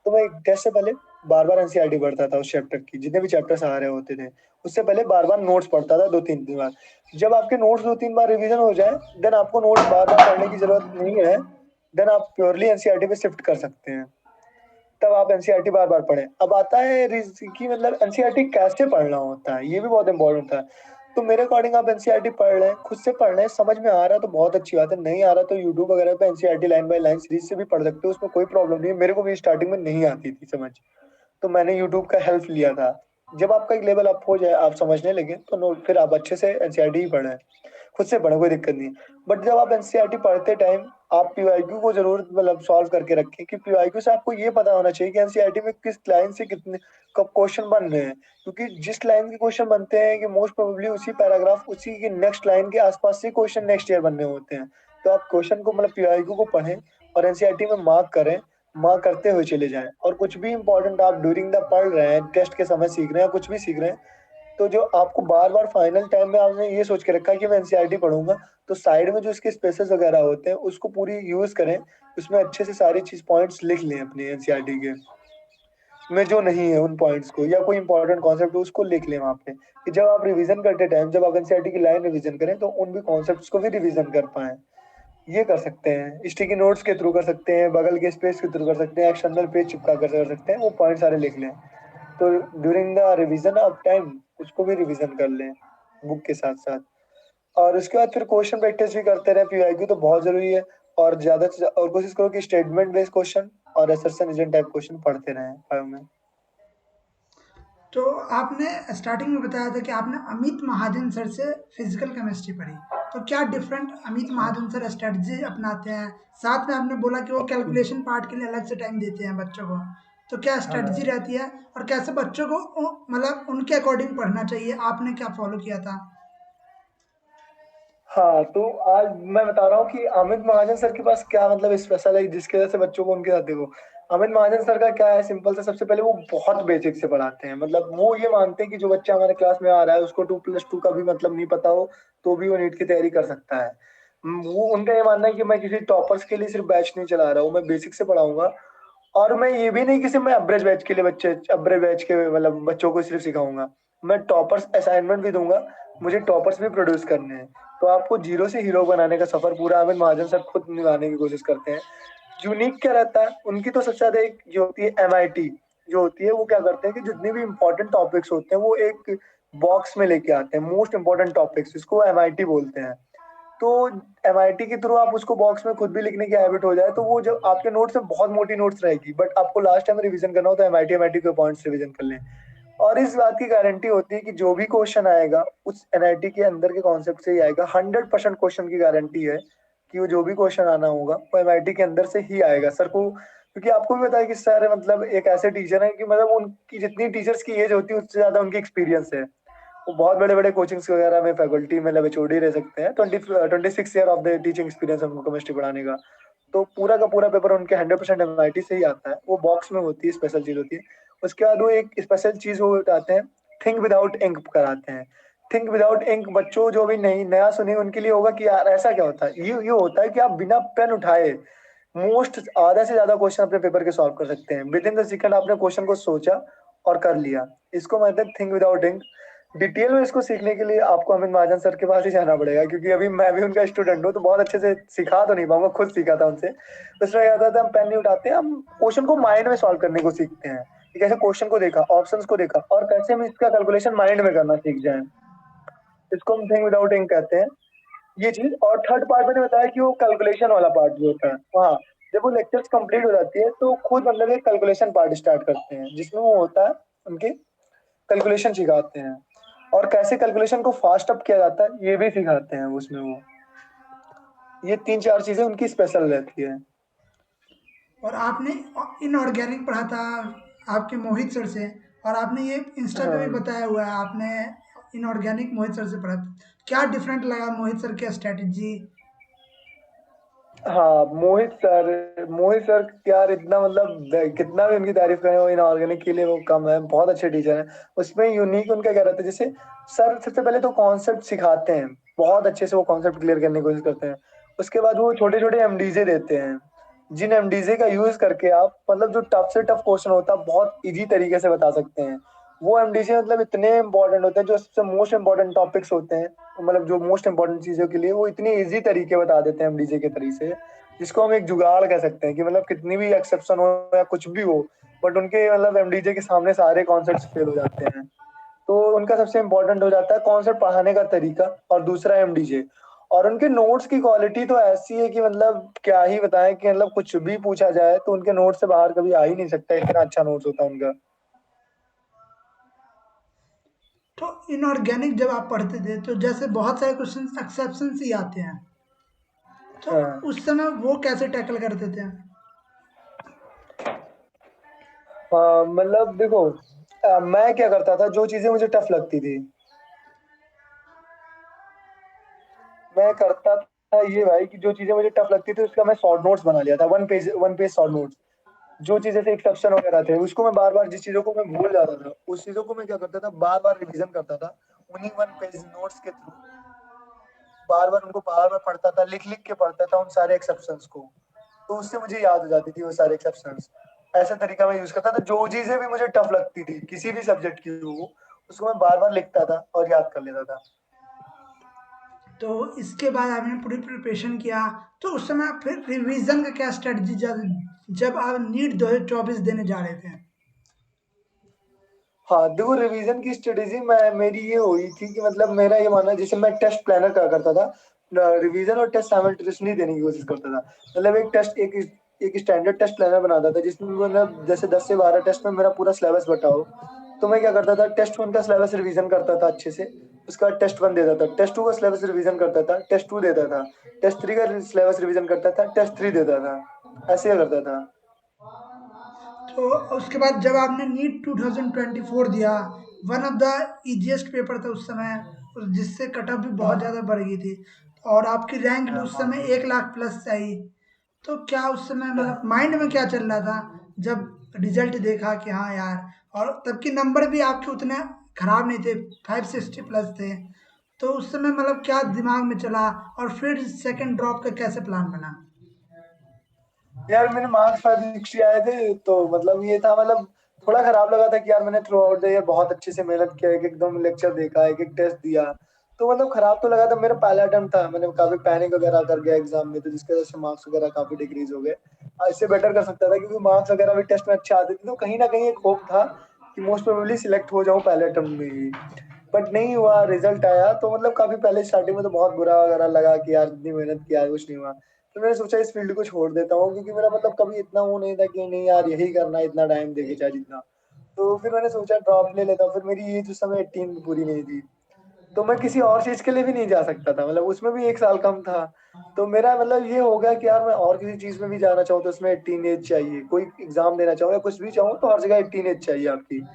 तो मैं टेस्ट से पहले बार बार एनसीईआरटी पढ़ता था, उस चैप्टर की जितने भी चैप्टर्स आ रहे होते थे उससे पहले बार बार नोट्स पढ़ता था 2-3 बार। जब आपके नोट्स 2-3 बार रिवीजन हो जाए, देन आपको नोट्स बार बार पढ़ने की जरूरत नहीं है। देन आप प्योरली एनसीईआरटी पे शिफ्ट कर सकते हैं। तब आप एनसीईआरटी बार बार पढ़ें। अब आता है कि मतलब एनसीईआरटी कैसे पढ़ना होता है, ये भी बहुत इंपॉर्टेंट होता है। तो मेरे अकॉर्डिंग आप एनसीईआरटी पढ़ लें, खुद से पढ़ लें, समझ में आ रहा है तो बहुत अच्छी बात है, नहीं आ रहा तो यूट्यूब वगैरह पे NCERT line by line series से भी पढ़ सकते हो, उसमें कोई प्रॉब्लम नहीं है। मेरे को भी स्टार्टिंग में नहीं आती थी समझ, तो मैंने यूट्यूब का हेल्प लिया था। जब आपका एक लेवल अप हो जाए, आप समझने लगे, तो फिर आप अच्छे से एनसीईआरटी ही पढ़ें, खुद से पढ़ो, कोई दिक्कत नहीं। बट जब आप एनसीईआरटी पढ़ते टाइम आप पीवाईक्यू को जरूर मतलब सॉल्व करके रखें, कि पीवाईक्यू से आपको ये पता होना चाहिए कि एनसीईआरटी में किस लाइन से कितने कब क्वेश्चन बन रहे हैं, क्योंकि जिस लाइन के क्वेश्चन बनते हैं कि मोस्ट प्रोबेबली उसी पैराग्राफ उसी की नेक्स्ट लाइन के आसपास से क्वेश्चन नेक्स्ट ईयर बनने होते हैं। तो आप क्वेश्चन को मतलब पीवाईक्यू को पढ़ें और एनसीईआरटी में मार्क करें, मार्क करते हुए चले जाएं। और कुछ भी इंपॉर्टेंट आप ड्यूरिंग द पढ़ रहे हैं, टेस्ट के समय सीख रहे हैं, कुछ भी सीख रहे हैं, तो जो आपको बार बार फाइनल टाइम में आपने ये सोच के रखा है कि मैं एनसीईआरटी पढ़ूंगा, तो साइड में जो इसके स्पेसेस वगैरह होते हैं उसको पूरी यूज करें, उसमें अच्छे से सारी चीज पॉइंट्स लिख लें अपने एनसीईआरटी के में जो नहीं है उन पॉइंट्स को, या कोई इंपॉर्टेंट कॉन्सेप्ट है उसको लिख लें वहाँ पे, कि जब आप रिवीजन करते टाइम जब आप एनसीईआरटी की लाइन रिवीजन करें तो उन भी कॉन्सेप्ट्स को भी रिवीजन कर पाएं। ये कर सकते हैं, स्टिकी नोट्स के थ्रू कर सकते हैं, बगल के स्पेस के थ्रू कर सकते हैं, एक्सटर्नल पेज चिपका कर सकते हैं, वो पॉइंट सारे लिख लें। तो during the revision of time उसको भी रिवीजन कर लें बुक के साथ साथ। और उसके बाद फिर क्वेश्चन प्रैक्टिस भी करते रहे, पीवाईक्यू तो बहुत जरूरी है। और ज्यादा से और कोशिश करो कि स्टेटमेंट बेस्ड क्वेश्चन और असर्शन रीजन टाइप क्वेश्चन पढ़ते रहें बायो में। तो आपने स्टार्टिंग में बताया था कि आपने अमित महाजन सर से फिजिकल केमिस्ट्री पढ़ी, तो क्या डिफरेंट अमित महाजन सर स्ट्रेटजी अपनाते हैं? साथ में आपने बोला कि वो कैलकुलेशन पार्ट के लिए अलग से टाइम देते हैं बच्चों को, तो क्या स्ट्रेटजी हाँ रहती है और कैसे बच्चों को मतलब उनके अकॉर्डिंग पढ़ना चाहिए, आपने क्या फॉलो किया था? हाँ, तो आज मैं बता रहा हूँ कि अमित महाजन सर के पास क्या मतलब स्पेशल है जिसकी वजह से बच्चों को उनके साथ देखो। अमित महाजन सर का क्या है, सिंपल से सबसे पहले वो बहुत बेसिक से पढ़ाते हैं। मतलब वो ये मानते हैं कि जो बच्चा हमारे क्लास में आ रहा है उसको 2+2 का भी मतलब नहीं पता हो तो भी वो नीट की तैयारी कर सकता है। वो उनका ये मानना है कि मैं किसी टॉपर्स के लिए सिर्फ बैच नहीं चला रहा हूँ, मैं बेसिक से पढ़ाऊंगा। और मैं ये भी नहीं कि सिर्फ मैं एवरेज बैच के लिए एवरेज बैच के मतलब बच्चों को सिर्फ सिखाऊंगा, मैं टॉपर्स असाइनमेंट भी दूंगा। मुझे टॉपर्स भी प्रोड्यूस करने हैं। तो आपको जीरो से हीरो बनाने का सफर पूरा अमित महाजन सर खुद निभाने की कोशिश करते हैं। यूनिक क्या रहता है उनकी, तो सबसे ज्यादा एक जो होती है MIT जो होती है, वो क्या करते हैं कि जितने भी इंपॉर्टेंट टॉपिक्स होते हैं वो एक बॉक्स में लेके आते हैं, मोस्ट इंपॉर्टेंट टॉपिक्स, जिसको MIT बोलते हैं। तो MIT के थ्रू आप उसको बॉक्स में खुद भी लिखने की हैबिट हो जाए तो वो जब आपके नोट्स में बहुत मोटी नोट्स रहेगी, बट आपको लास्ट टाइम रिवीजन करना हो तो MIT के पॉइंट्स रिवीजन कर लें। और इस बात की गारंटी होती है कि जो भी क्वेश्चन आएगा उस NIT के अंदर के कॉन्सेप्ट से ही आएगा। 100% क्वेश्चन की गारंटी है कि वो जो भी क्वेश्चन आना होगा वो MIT के अंदर से ही आएगा सर को। क्योंकि आपको भी पता है कि सर मतलब एक ऐसे टीचर है कि मतलब उनकी जितनी टीचर्स की एज होती है उससे ज्यादा उनकी एक्सपीरियंस है। वो बहुत बड़े बड़े कोचिंग्स वगैरह में फैकल्टी मतलब HOD रह सकते हैं। 26 year of the teaching experience है उनको केमिस्ट्री पढ़ाने का। तो पूरा का पूरा पेपर उनके 100% MIT से ही आता है। वो बॉक्स में होती है, स्पेशल चीज होती है। उसके बाद वो एक स्पेशल चीज वो बताते हैं, थिंक विदाउट इंक कराते हैं। थिंक विदाउट इंक बच्चों जो भी नहीं नया सुने उनके लिए होगा कि यार ऐसा क्या होता है। ये होता है कि आप बिना पेन उठाए मोस्ट आधा से ज्यादा क्वेश्चन अपने पेपर के सॉल्व कर सकते हैं। विद इन द सेकंड आपने क्वेश्चन को सोचा और कर लिया। इसको मतलब थिंक विदाउट इंक। डिटेल में इसको सीखने के लिए आपको अमित महाजन सर के पास ही जाना पड़ेगा, क्योंकि अभी मैं भी उनका स्टूडेंट हूँ तो बहुत अच्छे से सिखा तो नहीं पाऊंगा, खुद सीखा था उनसे। उसमें क्या होता था, हम पेन नहीं उठाते, हम क्वेश्चन को माइंड में सॉल्व करने को सीखते हैं कि कैसे क्वेश्चन को देखा, ऑप्शंस को देखा और कैसे हम इसका कैलकुलेशन माइंड में करना सीख जाए। इसको हम थिंक विदाउट इंक कहते हैं, ये चीज। और थर्ड पार्ट मैंने बताया कि वो कैलकुलेशन वाला पार्ट जो होता है, हाँ, जब वो लेक्चर्स कंप्लीट हो जाती है तो खुद मतलब एक कैलकुलेशन पार्ट स्टार्ट करते हैं जिसमें वो होता है उनके कैलकुलेशन सिखाते हैं। और कैसे कैलकुलेशन को फास्ट अप किया जाता है ये भी सिखाते हैं उसमें वो। ये 3-4 चीजें उनकी स्पेशल रहती है। और आपने इनऑर्गेनिक पढ़ा था आपके मोहित सर से, और आपने ये इंस्टा पे भी हाँ बताया हुआ है आपने इनऑर्गेनिक मोहित सर से पढ़ा था। क्या डिफरेंट लगा मोहित सर की स्ट्रेटजी? हाँ, मोहित सर यार इतना मतलब कितना भी उनकी तारीफ करें वो इनऑर्गेनिक के लिए वो कम है, बहुत अच्छे टीचर हैं। उसमें यूनिक उनका क्या रहता है, जैसे सर सबसे पहले तो कॉन्सेप्ट सिखाते हैं, बहुत अच्छे से वो कॉन्सेप्ट क्लियर करने की कोशिश करते हैं। उसके बाद वो छोटे छोटे MDजे देते हैं, जिन MDजे का यूज करके आप मतलब जो टफ से टफ क्वेश्चन होता है बहुत इजी तरीके से बता सकते हैं। वो MDजे मतलब इतने इंपॉर्टेंट होते हैं, जो सबसे मोस्ट इंपॉर्टेंट टॉपिक्स होते हैं, मतलब जो मोस्ट इंपॉर्टेंट चीजों के लिए वो इतनी इजी तरीके बता देते हैं MDजे के तरीके से, जिसको हम एक जुगाड़ कह सकते हैं कि मतलब कितनी भी एक्सेप्शन हो या कुछ भी हो, बट उनके मतलब MDजे के सामने सारे कॉन्सेप्ट फेल हो जाते हैं। तो उनका सबसे इम्पोर्टेंट हो जाता है कॉन्सेप्ट पढ़ाने का तरीका, और दूसरा MDजे। और उनके नोट्स की क्वालिटी तो ऐसी है कि मतलब क्या ही बताएं, कि मतलब कुछ भी पूछा जाए तो उनके नोट्स से बाहर कभी आ ही नहीं सकता, इतना अच्छा नोट्स होता है उनका। तो इनऑर्गेनिक जब आप पढ़ते थे तो जैसे बहुत सारे क्वेश्चन एक्सेप्शन ही आते हैं, तो हाँ उस समय वो कैसे टैकल करते थे? हाँ, मतलब देखो, मैं क्या करता था, जो चीजें मुझे टफ लगती थी मैं करता था ये भाई, कि जो चीजें मुझे टफ लगती थी उसका मैं शॉर्ट नोट्स बना लिया था, वन पेज शॉर्ट नोट्स। जो चीजें से एक्सेप्शन वगैरह थे उसको मैं बार बार, जिस चीजों को मैं भूल जाता था उस चीजों को मैं क्या करता था, बार बार रिवीजन करता था उन्हीं 1 पेज नोट्स के थ्रू। बार बार उनको बार बार पढ़ता था, लिख लिख के पढ़ता था उन सारे एक्सेप्शंस को। तो उससे मुझे याद हो जाती थी वो सारे एक्सेप्शंस। ऐसा तरीका मैं यूज करता था, जो चीजें भी मुझे टफ लगती थी किसी भी सब्जेक्ट की हो, उसको मैं बार बार लिखता था और याद कर लेता था। तो इसके बाद आपने पूरी प्रिपरेशन किया, तो उस समय फिर रिवीजन का क्या स्ट्रेटजी, जब आप नीट 2024 देने जा रहे थे? हाँ देखो, रिवीजन की स्ट्रेटेजी मैं मेरी ये हुई थी कि मतलब मेरा ये मानना है, जैसे मैं टेस्ट प्लानर का करता था, रिवीजन और टेस्ट साइमल्टेनियसली देने की कोशिश करता था। मतलब एक स्टैंडर्ड टेस्ट प्लानर बनाता था जिसमें मतलब जैसे 10 से 12 टेस्ट में मेरा पूरा सिलेबस बटा हो। तो मैं क्या करता था, टेस्ट 1 का सिलेबस रिवीजन करता था अच्छे से, उसके बाद टेस्ट 1 देता था, टेस्ट 2 का सिलेबस रिवीजन करता था, टेस्ट 2 देता था, टेस्ट 3 का सिलेबस रिवीजन करता था, टेस्ट 3 देता था, ऐसे ही करता था। तो उसके बाद जब आपने नीट 2024 दिया, one of the easiest paper था उस समय, जिससे कट ऑफ भी बहुत ज़्यादा बढ़ गई थी, और आपकी रैंक भी उस समय 1 लाख प्लस आई। तो क्या उस समय मतलब माइंड में क्या चल रहा था जब रिजल्ट देखा कि हाँ यार, और तब के नंबर भी आपके उतने खराब नहीं थे, 560 प्लस थे। तो उस समय मतलब क्या दिमाग में चला, और फिर सेकंड ड्रॉप का कैसे प्लान बना? यार मेरे मार्क्स 560 आए थे, तो मतलब ये था, मतलब थोड़ा खराब लगा था कि यार मैंने थ्रू आउट द ईयर बहुत अच्छे से मेहनत किया, एक एकदम लेक्चर देखा, एक एक टेस्ट दिया, तो मतलब खराब तो लगा था। मेरा पहला अटेम्प्ट था, मैंने काफी पैनिक वगैरह कर गया एग्जाम में, तो जिसकी वजह से मार्क्स वगैरह काफी डिक्रीज हो गए। इससे बेटर कर सकता था, क्योंकि मार्क्स वगैरह भी टेस्ट में अच्छे आते थे, तो कहीं ना कहीं एक होप था कि मोस्ट प्रोबेबली सिलेक्ट हो जाऊं पहले अटेम्प्ट में ही। बट नहीं हुआ, रिजल्ट आया तो मतलब काफी पहले स्टार्टिंग में तो बहुत बुरा वगैरह लगा कि यार इतनी मेहनत किया कुछ नहीं हुआ। तो मैंने सोचा इस फील्ड को छोड़ देता हूँ, क्योंकि मेरा मतलब कभी इतना वो नहीं था कि नहीं यार यही करना है, इतना टाइम देके चाहे जितना। तो फिर मैंने सोचा ड्रॉप ले लेता हूँ। फिर मेरी एज उस समय 18 भी पूरी नहीं थी, तो मैं किसी और चीज के लिए भी नहीं जा सकता था, मतलब उसमें भी 1 साल कम था। तो मेरा मतलब ये हो गया कि यार मैं और किसी चीज में भी जाना चाहूँ तो उसमें 18 एज चाहिए, कोई एग्जाम देना चाहूँ या कुछ भी चाहूँ तो हर जगह 18 एज चाहिए आपकी।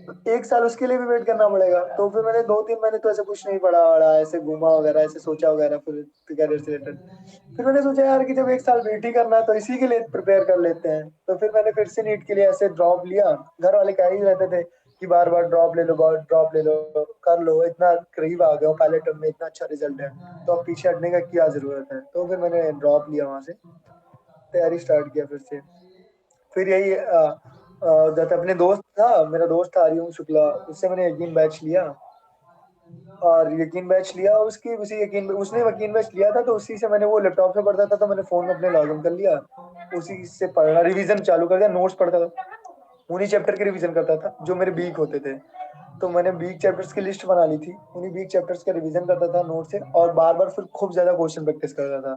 तो 1 साल उसके लिए भी वेट करना पड़ेगा। तो फिर मैंने 2-3 महीने तो ऐसे कुछ नहीं पढ़ा वढ़ा, ऐसे घूमा वगैरह, ऐसे सोचा वगैरह फिर कैरियर से रिलेटेड। फिर मैंने सोचा यार कि जब 1 साल वेट ही करना है तो इसी के लिए प्रिपेयर कर लेते हैं। तो फिर मैंने फिर से नीट के लिए ऐसे ड्रॉप लिया। घर वाले कह ही रहते थे कि बार बार ड्रॉप ले लो, बार ड्रॉप ले लो, कर लो, इतना करीब आ गए हो, पहले टर्म में इतना अच्छा रिजल्ट है, तो अब पीछे हटने का क्या जरूरत है। तो फिर मैंने ड्रॉप लिया, वहां से तैयारी स्टार्ट किया फिर से। फिर यही जब अपने दोस्त था, मेरा दोस्त था आर्यन शुक्ला, उससे मैंने यकीन बैच लिया। और यकीन बैच लिया, उसकी उसी यकीन उसने यकीन बैच लिया था, तो उसी से मैंने, वो लैपटॉप से पढ़ता था तो मैंने फोन में अपने लॉग इन कर लिया, उसी से पढ़ना, रिवीजन चालू कर दिया, नोट्स पढ़ता था, उन्हीं चैप्टर के रिवीजन करता था जो मेरे वीक होते थे। तो मैंने वीक चैप्टर्स की लिस्ट बना ली थी, उन्हीं वीक चैप्टर्स का रिवीजन करता था नोट से, और बार बार फिर खूब ज्यादा क्वेश्चन प्रैक्टिस करता था।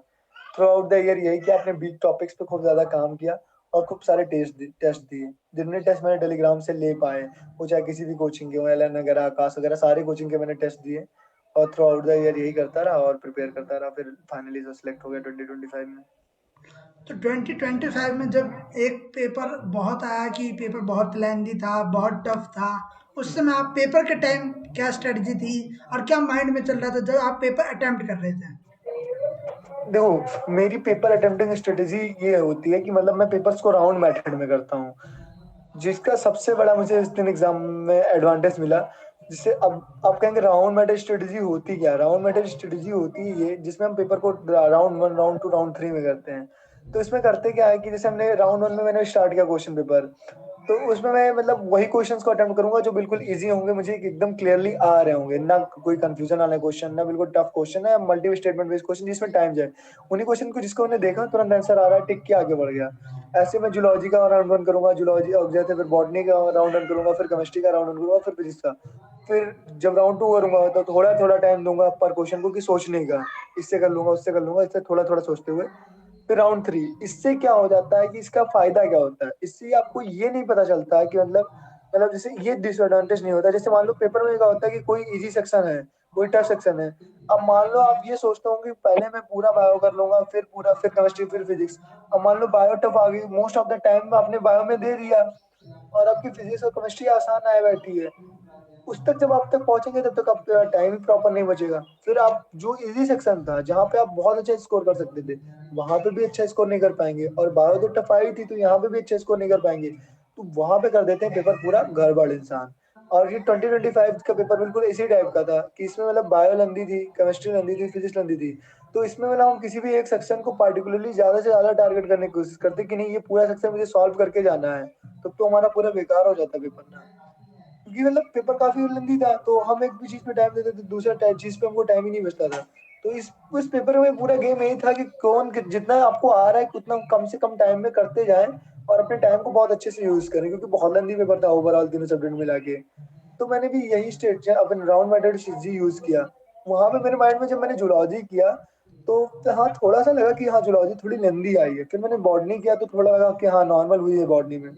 थ्रू आउट द ईयर यही किया, अपने वीक टॉपिक्स पे खूब ज्यादा काम किया, और खूब सारे टेस्ट दिए। जितने टेस्ट मैंने टेलीग्राम से ले पाए, वो चाहे किसी भी कोचिंग के हो, एलन वगैरह, आकाश वगैरह, सारे कोचिंग के मैंने टेस्ट दिए, और थ्रू आउट द ईयर यही करता रहा और प्रिपेयर करता रहा। फिर फाइनली जो सिलेक्ट हो गया 2025 में। तो 2025 में जब एक पेपर बहुत आया कि पेपर बहुत लेंदी था, बहुत टफ था, उस समय आप पेपर के टाइम क्या स्ट्रेटजी थी, और क्या माइंड में चल रहा था जब आप पेपर अटेम्प्ट कर रहे थे? देखो, मेरी पेपर अटेम्प्टिंग स्ट्रेटेजी ये होती है कि मतलब मैं पेपर्स को राउंड मेथड में करता हूँ, जिसका सबसे बड़ा मुझे इस दिन एग्जाम में एडवांटेज मिला। जिससे अब आप कहेंगे राउंड मेथड स्ट्रेटेजी होती क्या? राउंड मेथड स्ट्रेटेजी होती है ये, जिसमें हम पेपर को राउंड 1, राउंड 2, राउंड 3 में करते हैं। तो इसमें करते क्या है कि जैसे हमने राउंड 1 में मैंने स्टार्ट किया क्वेश्चन पेपर, तो उसमें मैं मतलब वही क्वेश्चंस को अटेम्प्ट करूंगा जो बिल्कुल इजी होंगे, मुझे एकदम क्लियरली आ रहे होंगे, ना कोई कंफ्यूजन वाला क्वेश्चन, ना बिल्कुल टफ क्वेश्चन है, मल्टी स्टेटमेंट बेस्ड क्वेश्चन जिसमें टाइम जाए। उन्हीं क्वेश्चन को जिसको मैंने देखा तुरंत आंसर आ रहा है, टिक के आगे बढ़ गया। ऐसे मैं जूलॉजी का राउंड 1 करूंगा, जूलॉजी और जैसे फिर बॉटनी का राउंड 1 करूंगा, फिर केमिस्ट्री का राउंड 1 करूंगा, फिर फिजिक्स का। फिर जब राउंड 2 करूंगा तो थोड़ा थोड़ा टाइम दूंगा पर क्वेश्चन को कि सोचने का, इससे कर लूंगा उससे कर लूंगा, इससे थोड़ा थोड़ा सोचते हुए। फिर राउंड 3, इससे क्या हो जाता है कि इसका फायदा क्या होता है, इससे आपको ये नहीं पता चलता है कि मतलब जैसे ये डिसएडवांटेज नहीं होता। जैसे मान लो पेपर में क्या होता है कि कोई इजी सेक्शन है, कोई टफ सेक्शन है। अब मान लो आप ये सोचते हो कि पहले मैं पूरा बायो कर लूंगा, फिर पूरा, फिर केमिस्ट्री, फिर फिजिक्स। अब मान लो बायो टफ आ गई, मोस्ट ऑफ द टाइम आपने बायो में दे दिया, और आपकी फिजिक्स और केमिस्ट्री आसान आए बैठी है। उस तक जब आप तक पहुंचेंगे तब तक आपका टाइम प्रॉपर नहीं बचेगा। फिर आप जो इजी सेक्शन था जहाँ पे आप बहुत अच्छा स्कोर कर सकते थे, वहां पे भी अच्छा स्कोर नहीं कर पाएंगे, और बायो तो टफ आई थी तो यहाँ पे भी अच्छा स्कोर नहीं कर पाएंगे। तो वहां पे कर देते हैं पेपर पूरा गड़बड़ इंसान। और ये 2025 का पेपर बिल्कुल इसी टाइप का था कि इसमें मतलब बायो लंदी थी, केमिस्ट्री लंदी थी, फिजिक्स लंदी थी। तो इसमें मतलब हम किसी भी एक सेक्शन को पार्टिकुलरली ज्यादा से ज्यादा टारगेट करने की कोशिश करते कि नहीं ये पूरा सेक्शन मुझे सॉल्व करके जाना है, तब तो हमारा पूरा बेकार हो जाता पेपर ना। क्योंकि मतलब पेपर काफी लेंथी था, तो हम एक भी चीज पे टाइम देते थे, दूसरा चीज पे हमको टाइम ही नहीं बचता था। तो इस पेपर में पूरा गेम यही था कि जितना आपको आ रहा है उतना कम से कम टाइम में करते जाएं, और अपने टाइम को बहुत अच्छे से यूज करें, क्योंकि बहुत लेंथी पेपर था ओवरऑल तीनों सब्जेक्ट मिला के। तो मैंने भी यही स्टेट अपन राउंड मेथड स्ट्रेटजी यूज किया। वहां पे मेरे माइंड में जब मैंने जूलॉजी किया, तो हाँ थोड़ा सा लगा कि हाँ जूलॉजी थोड़ी लेंदी आई है। फिर मैंने बॉटनी किया तो थोड़ा लगा कि हाँ नॉर्मल हुई है बॉटनी में।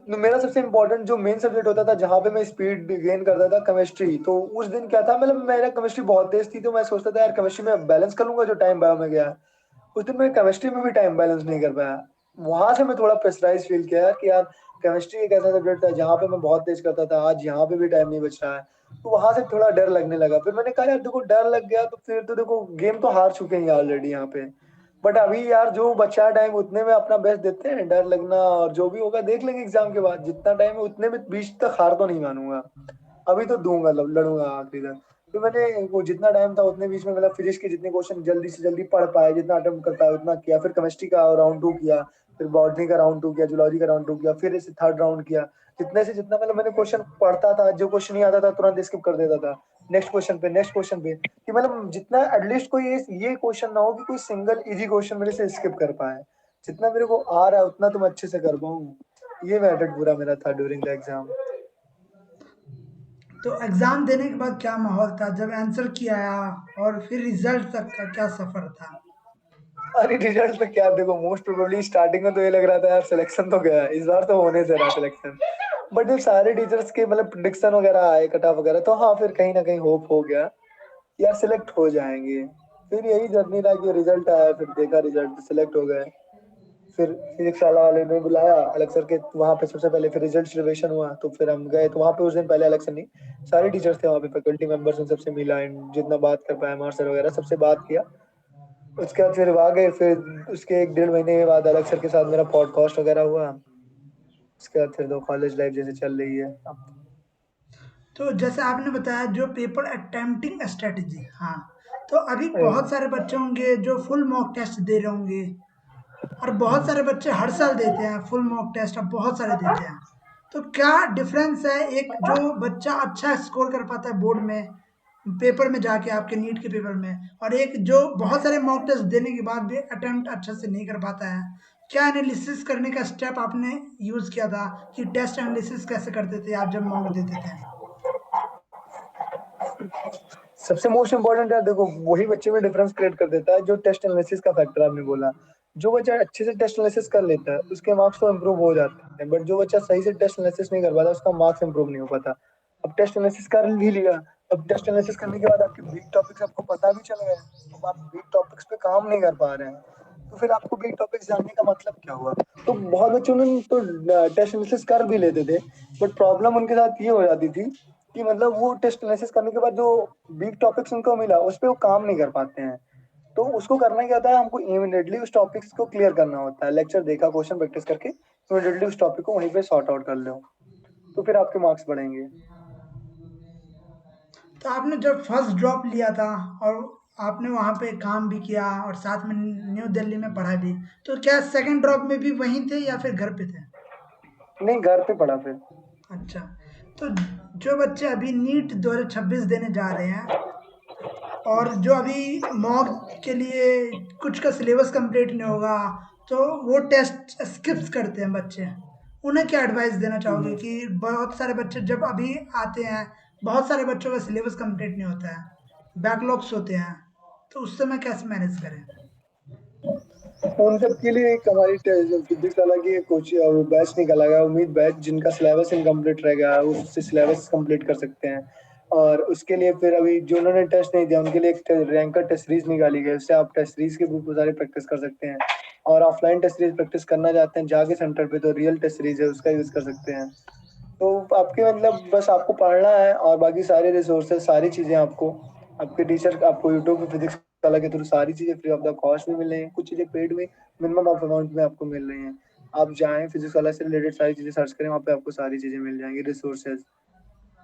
मेरा सबसे इम्पोर्टेंट जो मेन सब्जेक्ट होता था जहाँ पे मैं स्पीड गेन करता था, केमिस्ट्री। तो उस दिन क्या था, मतलब मेरा केमिस्ट्री बहुत तेज थी, तो मैं सोचता था यार केमिस्ट्री में बैलेंस कर लूंगा जो टाइम बायो में गया। उस दिन मैं केमिस्ट्री में भी टाइम बैलेंस नहीं कर पाया। वहां से मैं थोड़ा प्रेशराइज फील किया यार कि यार केमिस्ट्री एक ऐसा सब्जेक्ट था जहाँ पे मैं बहुत तेज करता था, आज यहाँ पे भी टाइम नहीं बच रहा है। तो वहां से थोड़ा डर लगने लगा। फिर मैंने कहा यार देखो डर लग गया तो फिर तो देखो गेम तो हार चुके हैं ऑलरेडी यहाँ पे। बट अभी यार जो बचा टाइम उतने में अपना बेस्ट देते हैं, डर लगना और जो भी होगा देख लेंगे एग्जाम के बाद। जितना टाइम है उतने में बीच तक हार तो नहीं मानूंगा। अभी तो दूंगा, लड़ूंगा आखिरी तक। तो मैंने वो जितना टाइम था उतने बीच में मतलब फिजिक्स के जितने क्वेश्चन जल्दी से जल्दी पढ़ पाए, जितना अटेम्प्ट कर पाया उतना किया। फिर केमिस्ट्री का राउंड 2 किया, फिर बॉटनी का राउंड 2 किया, जूलॉजी का राउंड 2 किया, फिर इसे थर्ड राउंड किया। जितने से जितना मतलब मैंने क्वेश्चन पढ़ता था, जो क्वेश्चन नहीं आता था तुरंत स्किप कर देता था। नेक्स्ट क्वेश्चन पे नेक्स्ट क्वेश्चन पे, कि मतलब जितना एटलीस्ट कोई ये क्वेश्चन ना हो कि कोई सिंगल इजी क्वेश्चन मेरे से स्किप कर पाए। जितना मेरे को आ रहा है उतना तो मैं अच्छे से कर पाऊँ। ये मेथड पूरा मेरा था ड्यूरिंग द एग्जाम। तो एग्ज़ाम देने के बाद क्या माहौल था जब आंसर की आया, और फिर रिजल्ट तक का क्या सफ़र था? अरे रिजल्ट तो क्या देखो, मोस्ट प्रोबेबली स्टार्टिंग में तो ये लग रहा था यार सिलेक्शन तो गया इस बार तो होने से रहा सिलेक्शन। बट जब सारे टीचर्स के मतलब प्रिडिक्शन वगैरह आए, कट ऑफ वगैरह, तो हाँ फिर कहीं ना कहीं होप हो गया यार सिलेक्ट हो जाएंगे। फिर यही जर्नी रहा कि रिजल्ट आया, फिर देखा रिजल्ट, सिलेक्ट हो गए। फिर फिजिक्स वाले ने बुलाया अलग सर के वहाँ पे सबसे पहले, फिर रिजल्ट रिजर्वेशन हुआ तो फिर हम गए। तो वहाँ पे उस दिन पहले अलग से नहीं, सारे टीचर्स थे वहाँ पे, फैकल्टी मेंबर्स, उन सबसे मिला and जितना बात कर पाया मास्टर वगैरह सबसे बात किया। उसके बाद फिर आ गए। फिर उसके 1 डेढ़ महीने के बाद अलग सर के साथ मेरा पॉडकास्ट वगैरह हुआ। उसके बाद फिर तो कॉलेज लाइफ जैसे चल रही है अब। तो जैसे आपने बताया जो पेपर अटेम्प्टिंग स्ट्रेटजी, हाँ, तो अभी बहुत हम्म। सारे बच्चे होंगे जो फुल मॉक टेस्ट दे रहे होंगे, और बहुत सारे बच्चे हर साल देते हैं फुल मॉक टेस्ट, अब बहुत सारे देते हैं। तो क्या डिफरेंस है एक जो बच्चा अच्छा स्कोर कर पाता है बोर्ड में, पेपर में जाके आपके नीट के पेपर में, और एक जो बहुत सारे मॉक टेस्ट देने के बाद भी अटेम्प्ट अच्छे से नहीं कर पाता है? क्या एनालिसिस करने का स्टेप आपने यूज़ किया था, कि टेस्ट एनालिसिस कैसे करते थे आप जब मॉक देते थे? सबसे मोस्ट इम्पोर्टेंट है देखो, वही बच्चे में डिफरेंस क्रिएट कर देता है जो टेस्ट एनालिसिस का फैक्टर आपने बोला। जो बच्चा अच्छे से टेस्ट एनालिसिस कर लेता है उसके मार्क्स तो इम्प्रूव हो जाते हैं, बट जो बच्चा सही से टेस्ट एनालिसिस नहीं कर पाता उसका मार्क्स इम्प्रूव नहीं हो पाता। अब टेस्ट एनालिसिस कर भी लिया, अब टेस्ट एनालिसिस करने के बाद आपके वीक टॉपिक्स आपको पता भी चल गए, अब आप वीक टॉपिक्स पे काम नहीं कर पा रहे हैं, तो फिर आपको वीक टॉपिक्स जानने का मतलब क्या हुआ? तो बहुत बच्चों ने तो टेस्ट एनालिसिस कर भी लेते थे, बट प्रॉब्लम उनके साथ ये हो जाती थी कि मतलब वो टेस्ट एनालिसिस करने के बाद जो वीक टॉपिक्स उनको मिला उस पर वो काम नहीं कर पाते हैं। तो उसको करना क्या होता है, हमको इमीडिएटली उस टॉपिक्स को क्लियर करना होता है। लेक्चर देखा, क्वेश्चन प्रैक्टिस करके इमीडिएटली उस टॉपिक को वहीं पे सॉर्ट आउट कर लो, तो फिर आपके मार्क्स बढ़ेंगे। तो आपने जब फर्स्ट ड्रॉप लिया था, और आपने वहाँ पे काम भी किया और साथ में न्यू दिल्ली में पढ़ा भी, तो क्या सेकंड ड्रॉप में भी वहीं थे या फिर घर पे थे? नहीं, घर पे पढ़ा फिर। अच्छा। तो जो बच्चे अभी नीट 2026 देने जा रहे हैं, और जो अभी मॉक के लिए कुछ का सिलेबस कंप्लीट नहीं होगा, तो वो टेस्ट स्किप्स करते हैं बच्चे, उन्हें क्या एडवाइस देना चाहोगे? कि बहुत सारे बच्चे जब अभी आते हैं, बहुत सारे बच्चों का सिलेबस कंप्लीट नहीं होता है, बैकलॉग्स होते हैं, तो उस समय कैसे मैनेज करें? उन सब के लिए एक हमारी फिजिक्स वाला की कोच बैच निकाला गया, उम्मीद बैच, जिनका सिलेबस इनकम्प्लीट रह गया है उससे सिलेबस कंप्लीट कर सकते हैं। और उसके लिए फिर अभी जो उन्होंने टेस्ट नहीं दिया उनके लिए एक रैंकर टेस्ट सीरीज निकाली गई, उससे आप टेस्ट सीरीज के बहुत सारी प्रैक्टिस कर सकते हैं। और ऑफलाइन टेस्ट सीरीज प्रैक्टिस करना चाहते हैं जाके सेंटर पे, तो रियल टेस्ट सीरीज है उसका यूज कर सकते हैं। तो आपके मतलब बस आपको पढ़ना है और बाकी सारे रिसोर्सेज सारी चीज़ें आपको, आपके टीचर आपको यूट्यूब पे फिजिक्स वाला के थ्रू सारी चीज़ें फ्री ऑफ द कॉस्ट में मिल रही हैं, कुछ चीज़ें पेड में मिनिमम ऑफ अमाउंट में आपको मिल रही हैं। आप जाएँ फिजिक्स वाला से रिलेटेड सारी चीज़ें सर्च करें, वहाँ पे आपको सारी चीज़ें मिल जाएंगी, रिसोर्सेज।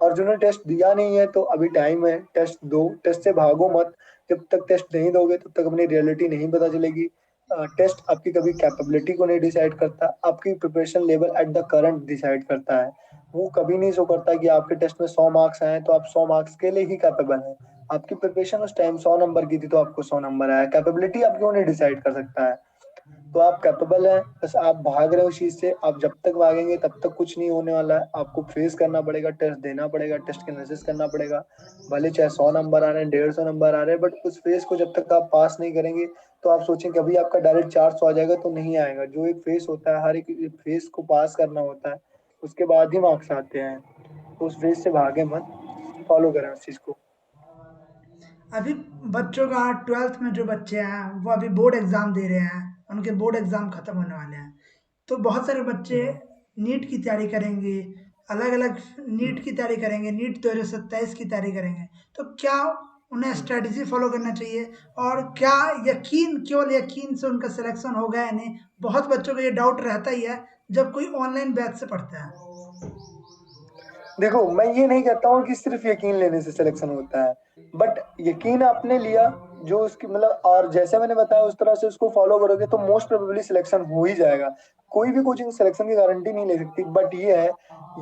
और जिन्होंने टेस्ट दिया नहीं है तो अभी टाइम है, टेस्ट दो, टेस्ट से भागो मत। जब तक टेस्ट नहीं दोगे तब तक अपनी रियलिटी नहीं पता चलेगी। टेस्ट आपकी कभी कैपेबिलिटी को नहीं डिसाइड करता, आपकी preparation level at the current decide करता है। वो कभी नहीं शो करता कि आपके टेस्ट में 100 मार्क्स आए तो आप 100 मार्क्स के लिए ही कैपेबल हैं। आपकी प्रिपरेशन उस टाइम 100 नंबर की थी तो आपको 100 नंबर आया, कैपेबिलिटी आपकी वो नहीं डिसाइड कर सकता है। तो आप कैपेबल हैं, बस आप भाग रहे हो उस चीज से। आप जब तक भागेंगे तब तक कुछ नहीं होने वाला है, आपको फेस करना पड़ेगा, टेस्ट देना पड़ेगा, टेस्ट के एनालिसिस करना पड़ेगा। भले चाहे 100 नंबर आ रहे हैं, 150 नंबर आ रहे हैं, बट उस फेस को जब तक आप पास नहीं करेंगे तो आप सोचेंगे अभी आपका डायरेक्ट 400 आ जाएगा, तो नहीं आएगा। जो एक फेस होता है, हर एक फेस को पास करना होता है। उसके बाद ही मार्क्स आते हैं। तो उस फेज से भागे मत, फॉलो करें उस चीज को। अभी बच्चों का 12th में जो बच्चे हैं वो अभी बोर्ड एग्ज़ाम दे रहे हैं, उनके बोर्ड एग्ज़ाम ख़त्म होने वाले हैं। तो बहुत सारे बच्चे हम्म, नीट की तैयारी करेंगे, अलग-अलग नीट की तैयारी करेंगे, नीट 2027 की तैयारी करेंगे। तो क्या उन्हें हम्म। स्ट्रैटेजी फ़ॉलो करना चाहिए? और क्या यकीन केवल यकीन से उनका सिलेक्शन होगा या नहीं? बहुत बच्चों को ये डाउट रहता ही है जब कोई ऑनलाइन बैच से पढ़ता है। देखो, मैं ये नहीं कहता हूँ कि सिर्फ यकीन लेने से सिलेक्शन होता है, बट यकीन आपने लिया जो उसकी मतलब, और जैसे मैंने बताया उस तरह से उसको फॉलो करोगे तो मोस्ट प्रोबेबली सिलेक्शन हो ही जाएगा। कोई भी कोचिंग सिलेक्शन की गारंटी नहीं ले सकती, बट ये है,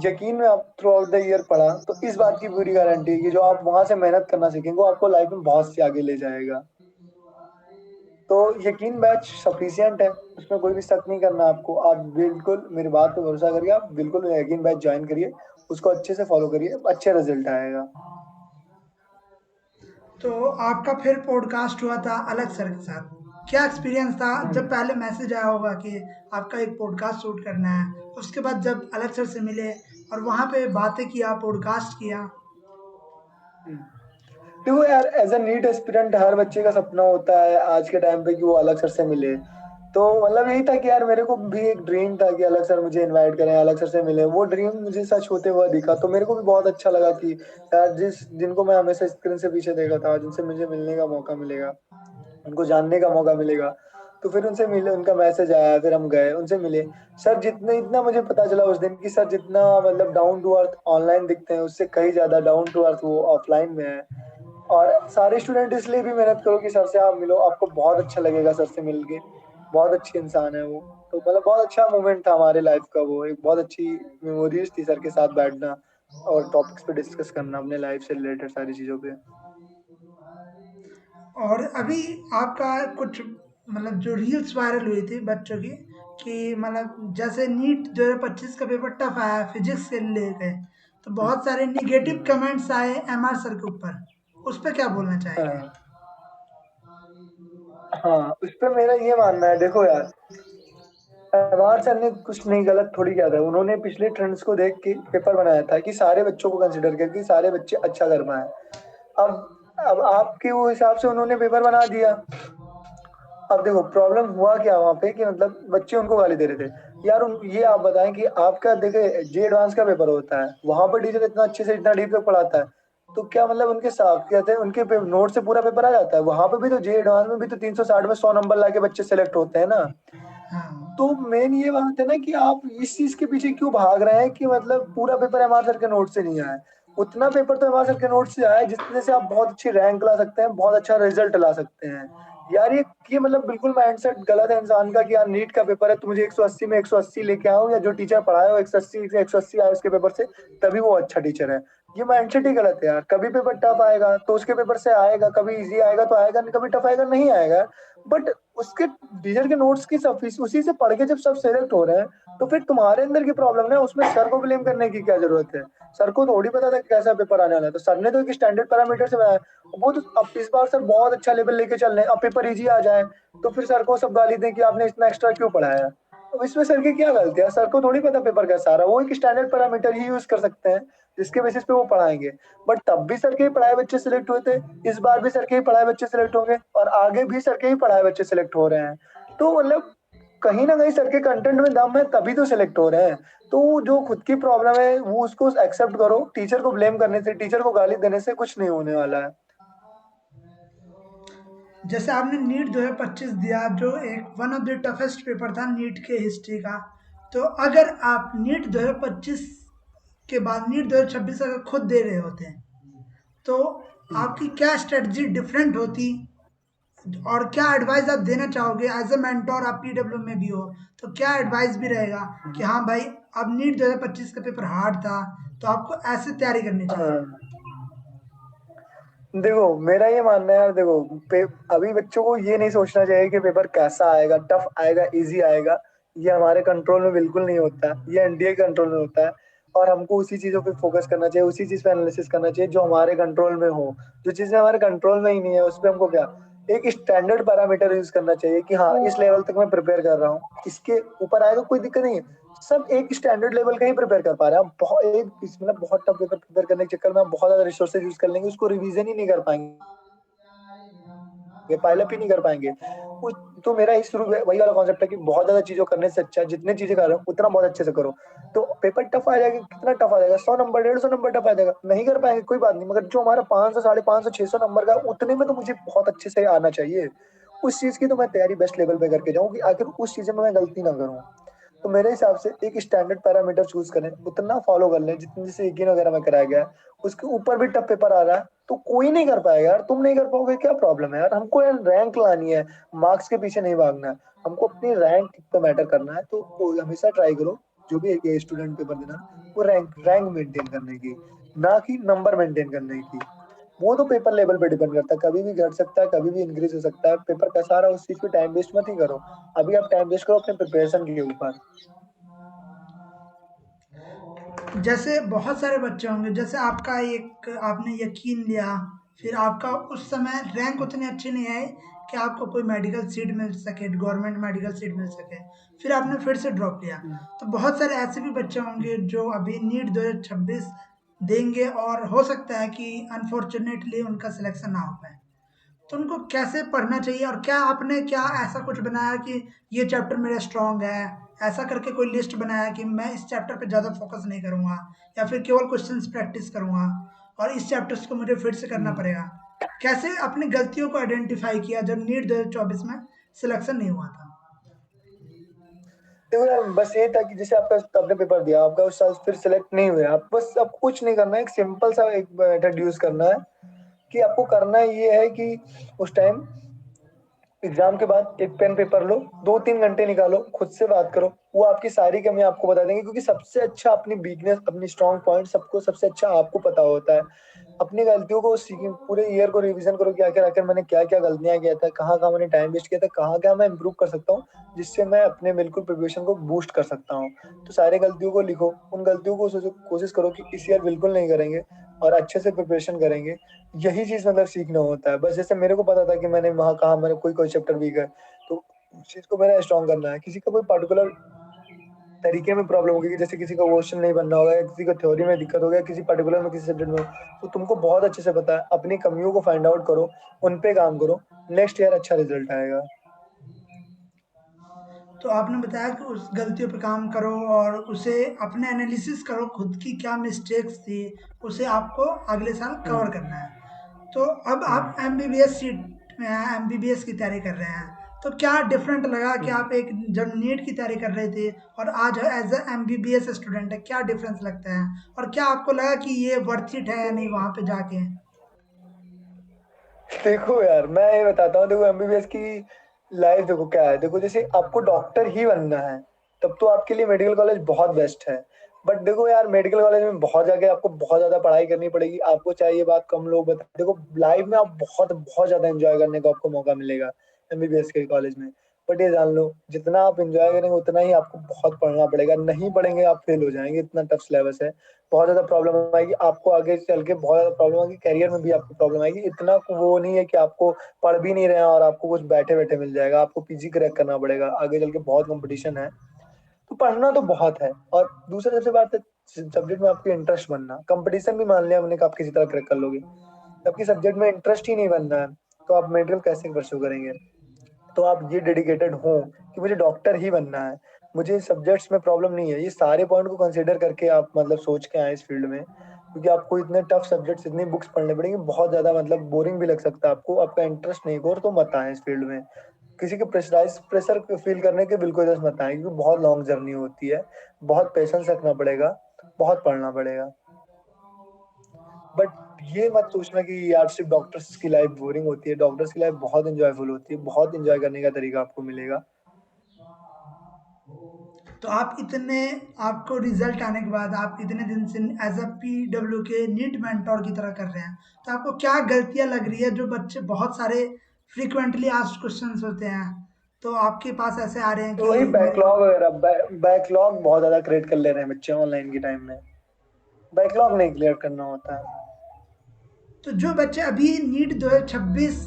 यकीन में आप थ्रू आउट द ईयर पढ़ा तो इस बात की पूरी गारंटी है कि जो आप वहां से मेहनत करना सीखेंगे वो आपको लाइफ में बहुत सी आगे ले जाएगा। तो यकीन बैच सफिशिएंट है, उसमें कोई भी शक नहीं करना आपको। आप बिल्कुल मेरी बात पे भरोसा करिए, आप बिल्कुल यकीन बैच ज्वाइन करिए, उसको अच्छे से फॉलो करिए, अच्छे रिजल्ट आएगा। तो आपका फिर पॉडकास्ट हुआ था अलग सर के साथ। क्या एक्सपीरियंस था जब हम्म। पहले मैसेज आया होगा कि आपका एक पॉडकास्ट शूट करना है, उसके बाद जब अलग सर से मिले और वहाँ पे बातें किया, पॉडकास्ट किया? हम्म। देखो यार, एज अ नीट एस्पिरेंट हर बच्चे का सपना होता है आज के टाइम पे कि वो अलग सर से मिले। तो मतलब यही था कि यार मेरे को भी एक ड्रीम था कि अलग सर मुझे इनवाइट करें, अलग सर से मिले। वो ड्रीम मुझे सच होते हुआ दिखा, तो मेरे को भी बहुत अच्छा लगा कि यार जिनको मैं हमेशा स्क्रीन से पीछे देखा था, जिनसे मुझे मिलने का मौका मिलेगा, उनको जानने का मौका मिलेगा। तो फिर उनसे मिले, उनका मैसेज आया, फिर हम गए उनसे मिले। सर जितने इतना मुझे पता चला उस दिन की सर जितना मतलब डाउन टू अर्थ ऑनलाइन दिखते हैं उससे कहीं ज्यादा डाउन टू अर्थ वो ऑफलाइन में है। और सारे स्टूडेंट इसलिए भी मेहनत करो कि सर से आप मिलो, आपको बहुत अच्छा लगेगा सर से मिलके। बहुत अच्छे इंसान है वो। तो मतलब बहुत अच्छा मोमेंट था हमारे लाइफ का, वो एक बहुत अच्छी मेमोरीज थी सर के साथ बैठना और टॉपिक्स पे डिस्कस करना अपने लाइफ से रिलेटेड सारी चीजों पे। और अभी आपका कुछ मतलब जो रील्स वायरल हुई थी बच्चों की, कि मतलब जैसे नीट 2025 का पेपर टफ आया फिजिक्स के लेके, तो बहुत सारे निगेटिव हम्म। कमेंट्स आए एमआर सर के ऊपर। उस पर क्या बोलना चाहेंगे? हाँ, हाँ, उस पर मेरा ये मानना है, देखो यार, अवार सर ने कुछ नहीं गलत थोड़ी किया था। उन्होंने पिछले ट्रेंड्स को देख के पेपर बनाया था कि सारे बच्चों को कंसिडर करके सारे बच्चे अच्छा कर पाए। अब अब आपके वो हिसाब से उन्होंने पेपर बना दिया। अब देखो प्रॉब्लम हुआ क्या वहां पे कि मतलब बच्चे उनको गाली दे रहे थे। यार ये आप बताएं कि आपका देखे जे एडवांस का पेपर होता है, वहां पर टीचर इतना अच्छे से इतना डीप तक पढ़ाता है, तो क्या मतलब उनके साथ कहते हैं उनके नोट से पूरा पेपर आ जाता है? वहां पे भी तो जे एडवांस में भी तो 360 में 100 नंबर लाके बच्चे सेलेक्ट होते हैं ना। तो हाँ। मेन ये बात है ना कि आप इस चीज के पीछे क्यों भाग रहे हैं कि मतलब पूरा पेपर एमआर सर के नोट से नहीं आया है। उतना पेपर तो एमआर सर के नोट से आया है जितने से आप बहुत अच्छी रैंक ला सकते हैं, बहुत अच्छा रिजल्ट ला सकते हैं। यार ये मतलब बिल्कुल माइंडसेट गलत है इंसान का कि यार नीट का पेपर है तो मुझे 180 में 180 लेके आऊं, या जो टीचर पढ़ाया हो 180 से 180 आए उसके पेपर से तभी वो अच्छा टीचर है। ये माइंडसेट ही गलत है यार। कभी पेपर टफ आएगा तो उसके पेपर से आएगा, कभी इजी आएगा तो आएगा, कभी टफ आएगा नहीं आएगा। बट उसके टीचर के नोट्स की सब उसी से पढ़ के जब सब सेलेक्ट हो रहे हैं तो फिर तुम्हारे अंदर की प्रॉब्लम है, उसमें सर को ब्लेम करने की क्या जरूरत है? सर को थोड़ी पता था कि कैसा पेपर आने वाला है, तो सर ने तो एक स्टैंडर्ड पैरामीटर से बनाया। वो तो अब इस बार सर बहुत अच्छा लेवल लेके चल रहे हैं, अब पेपर इजी आ जाए तो फिर सर को सब गाली दें कि आपने इतना एक्स्ट्रा क्यों पढ़ाया। अब इसमें सर की क्या गलती है? सर को थोड़ी पता पेपर कैसा आ रहा है, वो एक स्टैंडर्ड पैरामीटर ही यूज कर सकते हैं जिसके बेसिस पे वो पढ़ाएंगे। बट तब भी सर के ही पढ़ाए बच्चे सिलेक्ट हुए थे, इस बार भी सर के ही पढ़ाए बच्चे सिलेक्ट होंगे और आगे भी सर के ही पढ़ाए बच्चे सिलेक्ट हो रहे हैं। तो मतलब कहीं ना कहीं सर के कंटेंट में दम है तभी तो सिलेक्ट हो रहे हैं। तो जो खुद की प्रॉब्लम है वो उसको एक्सेप्ट करो, टीचर को ब्लेम करने से, टीचर को गाली देने से कुछ नहीं होने वाला है। जैसे आपने नीट 2025 दिया जो एक one of the toughest paper था नीट के हिस्ट्री का, तो अगर आप नीट 2025 के बाद नीट 2026 अगर खुद दे रहे होते हैं, तो आपकी क्या स्ट्रेटजी डिफरेंट होती? और क्या एडवाइस आप देना चाहोगे एज अ मेंटोर? आप पीडब्ल्यू में भी हो, तो क्या एडवाइस भी रहेगा कि हाँ भाई, अब नीट 2025 का पेपर हार्ड था तो आपको ऐसे तैयारी करनी चाहिए? हाँ, देखो मेरा ये मानना है यार, देखो अभी बच्चों को ये नहीं सोचना चाहिए कि पेपर कैसा आएगा, टफ आएगा इजी आएगा। ये हमारे कंट्रोल में बिल्कुल नहीं होता, ये एनडीए कंट्रोल में होता है। और हमको उसी चीजों पे फोकस करना चाहिए, उसी चीज पे एनालिसिस करना चाहिए जो हमारे कंट्रोल में हो। जो चीजें हमारे कंट्रोल में ही नहीं है उस पर हमको क्या। एक स्टैंडर्ड पैरामीटर यूज करना चाहिए कि हाँ इस लेवल तक मैं प्रिपेयर कर रहा हूँ, इसके ऊपर आएगा कोई दिक्कत नहीं है। सब एक स्टैंडर्ड लेवल का ही प्रिपेयर कर पा रहे हैं। हम बहुत एक मतलब बहुत टफ पेपर प्रिपेयर करने के चक्कर में हम बहुत ज्यादा रिसोर्सेज यूज कर लेंगे, उसको रिवीजन ही नहीं कर पाएंगे, पाइलअप ही नहीं कर पाएंगे। उस तो मेरा ही शुरू वही वाला कॉन्सेप्ट है कि बहुत ज्यादा चीजों करने से अच्छा है जितनी चीजें कर रहे हो उतना बहुत अच्छे से करो। तो पेपर टफ आ जाएगा, कितना टफ आ जाएगा, 100 नंबर 150 नंबर टफ आ जाएगा, नहीं कर पाएंगे कोई बात नहीं, मगर जो हमारा 500 550 600 नंबर का उतने में तो मुझे बहुत अच्छे से आना चाहिए। उस चीज की तो मैं तैयारी बेस्ट लेवल पे करके जाऊँ कि आखिर उस चीज में मैं गलती ना करूँ। तो मेरे हिसाब से एक स्टैंडर्ड पैरामीटर चूज करें, उतना फॉलो कर लें जितने जैसे यकीन वगैरह में कराया गया है। उसके ऊपर भी टफ पेपर आ रहा है तो कोई नहीं कर पाएगा यार, तुम नहीं कर पाओगे क्या प्रॉब्लम है यार, हमको यार रैंक लानी है, मार्क्स के पीछे नहीं भागना है, हमको अपनी रैंक पे मैटर करना है। तो हमेशा ट्राई करो जो भी एक स्टूडेंट पेपर देना वो रैंक रैंक मेंटेन करने की, ना कि नंबर मेंटेन करने की। वो तो पेपर लेवल पे डिपेंड करता है, कभी भी घट सकता है, कभी भी इंक्रीज हो सकता है। पेपर कैसा आ रहा है उस चीज पे टाइम वेस्ट मत ही करो, अभी आप टाइम वेस्ट करो अपने प्रिपरेशन के ऊपर। जैसे बहुत सारे बच्चे होंगे, जैसे आपका एक आपने यकीन लिया, फिर आपका उस समय रैंक उतनी अच्छी नहीं आई कि आपको कोई मेडिकल सीट मिल सके, गवर्नमेंट मेडिकल सीट मिल सके, फिर आपने फिर से ड्रॉप लिया। हम्म, तो बहुत सारे ऐसे भी बच्चे होंगे हम्म, जो अभी नीट 2026 देंगे और हो सकता है कि अनफॉर्चुनेटली उनका सिलेक्शन ना हो पाए। तो उनको कैसे पढ़ना चाहिए, और क्या आपने क्या ऐसा कुछ बनाया कि ये चैप्टर मेरा स्ट्रांग है, ऐसा करके कोई लिस्ट बनाया कि मैं इस चैप्टर पे ज़्यादा फोकस नहीं करूँगा, या फिर केवल क्वेश्चंस प्रैक्टिस करूँगा और इस चैप्टर्स को मुझे फिर से करना हम्म। पड़ेगा? कैसे अपनी गलतियों को आइडेंटिफाई किया जब नीट 2024 में सिलेक्शन नहीं हुआ था? देखो यार बस ये था कि जैसे आपका आपने पेपर दिया, आपका उस साल फिर सिलेक्ट नहीं हुए आप, बस आपको कुछ नहीं करना है, एक सिंपल सा एक मेथड यूज करना है कि आपको करना ये है कि उस टाइम एग्जाम के बाद एक पेन पेपर लो, 2-3 घंटे निकालो, खुद से बात करो, वो आपकी सारी कमियां आपको बता देंगे, क्योंकि सबसे अच्छा अपनी वीकनेस अपनी स्ट्रॉन्ग पॉइंट सबको सबसे अच्छा आपको पता होता है। अपनी गलतियों को सीखें, पूरे ईयर को रिवीजन करो कि आखिर आखिर मैंने क्या क्या गलतियां किया था, कहाँ कहाँ मैंने टाइम वेस्ट किया था, कहाँ क्या मैं इंप्रूव कर सकता हूँ जिससे मैं अपने बिल्कुल प्रिपरेशन को बूस्ट कर सकता हूँ। तो सारी गलतियों को लिखो, उन गलतियों को सोचो, कोशिश करो कि इस ईयर बिल्कुल नहीं करेंगे और अच्छे से प्रिपरेशन करेंगे। यही चीज मतलब सीखना होता है। बस जैसे मेरे को पता था कि मैंने वहाँ कहा मैंने कोई कोई चैप्टर वीक है, तो उस चीज को मेरा स्ट्रॉन्ग करना है। किसी का कोई पर्टिकुलर तरीके में प्रॉब्लम होगी कि जैसे किसी का क्वेश्चन नहीं बनना होगा या किसी को थ्योरी में दिक्कत हो गया, किसी पर्टिकुलर में किसी सब्जेक्ट में, तो तुमको बहुत अच्छे से पता है, अपनी कमियों को फाइंड आउट करो, उन पे काम करो, नेक्स्ट ईयर अच्छा रिजल्ट आएगा। तो आपने बताया कि उस गलतियों पे काम करो और उसे अपने एनालिसिस करो, खुद की क्या मिस्टेक्स थी, उसे आपको अगले साल कवर हम्म, करना है। तो अब हम्म, आप एमबीबीएस सीट में हैं, एमबीबीएस की तैयारी कर रहे हैं, तो क्या डिफरेंट लगा कि हम्म। आप एक जब नीट की तैयारी कर रहे थे और आज एज ए एमबीबीएस स्टूडेंट है, क्या डिफरेंस लगता है? और क्या आपको लगा कि ये वर्थ इट है या नहीं वहाँ पे जाके? देखो यार मैं ये बताता हूँ, देखो एमबीबीएस की लाइफ देखो क्या है, देखो जैसे आपको डॉक्टर ही बनना है तब तो आपके लिए मेडिकल कॉलेज बहुत बेस्ट है। बट देखो यार मेडिकल कॉलेज में बहुत जाके आपको बहुत ज्यादा पढ़ाई करनी पड़ेगी, आपको चाहे ये बात कम लोग बता, देखो लाइफ में आप बहुत बहुत ज्यादा एंजॉय करने का आपको मौका मिलेगा एमबीबीएस के कॉलेज में। बट ये जान लो जितना आप एंजॉय करेंगे उतना ही आपको बहुत पढ़ना पड़ेगा, नहीं पढ़ेंगे आप फेल हो जाएंगे, इतना टफ सिलेबस है। बहुत ज्यादा प्रॉब्लम आएगी आपको, आगे चल के बहुत ज्यादा प्रॉब्लम आएगी, करियर में भी आपको प्रॉब्लम आएगी। इतना वो नहीं है कि आपको पढ़ भी नहीं रहे हैं और आपको कुछ बैठे बैठे मिल जाएगा, आपको पीजी क्रैक करना पड़ेगा, आगे चल के बहुत कंपटीशन है। तो पढ़ना तो बहुत है, और दूसरा सबसे बात है सब्जेक्ट में आपकी इंटरेस्ट बनना। कंपटीशन भी मान लिया हमने कि आप किसी तरह क्रैक कर लोगे, आपकी सब्जेक्ट में इंटरेस्ट ही नहीं बन रहा है तो आप मेडिकल कैसे परस्यू करेंगे? तो आप ये डेडिकेटेड हो कि मुझे डॉक्टर ही बनना है, मुझे सब्जेक्ट्स में प्रॉब्लम नहीं है, ये सारे पॉइंट को कंसीडर करके आप मतलब सोच के आए इस फील्ड में। क्योंकि आपको इतने टफ सब्जेक्ट्स इतनी बुक्स पढ़ने पड़ेंगी, बहुत ज्यादा मतलब बोरिंग भी लग सकता है आपको, आपका इंटरेस्ट नहीं हो तो मत आए इस फील्ड में। किसी के प्रेशर फील करने के बिल्कुल जरूरत मत आए, क्योंकि बहुत लॉन्ग जर्नी होती है, बहुत पेशेंस रखना पड़ेगा, बहुत पढ़ना पड़ेगा। बट ये मत सोचना कि यार सिर्फ डॉक्टर्स की लाइफ बोरिंग होती है, डॉक्टर्स की लाइफ बहुत इंजॉयफुल होती है, बहुत इंजॉय करने का तरीका आपको मिलेगा। तो आप इतने, आपको रिजल्ट आने के बाद आप इतने दिन से एज अ पीडब्ल्यू के नीट मेंटोर की तरह कर रहे हैं, तो आपको क्या गलतियां लग रही है जो बच्चे बहुत सारे फ्रीक्वेंटली आस्क्ड क्वेश्चंस होते हैं, तो आपके पास ऐसे आ रहे हैं तो कि वही मेरे बैकलॉग वगैरह, बैकलॉग बहुत ज्यादा क्रिएट कर ले रहे हैं बच्चे ऑनलाइन के टाइम में, बैकलॉग नहीं क्लियर करना होता है। तो जो बच्चे अभी नीट 2026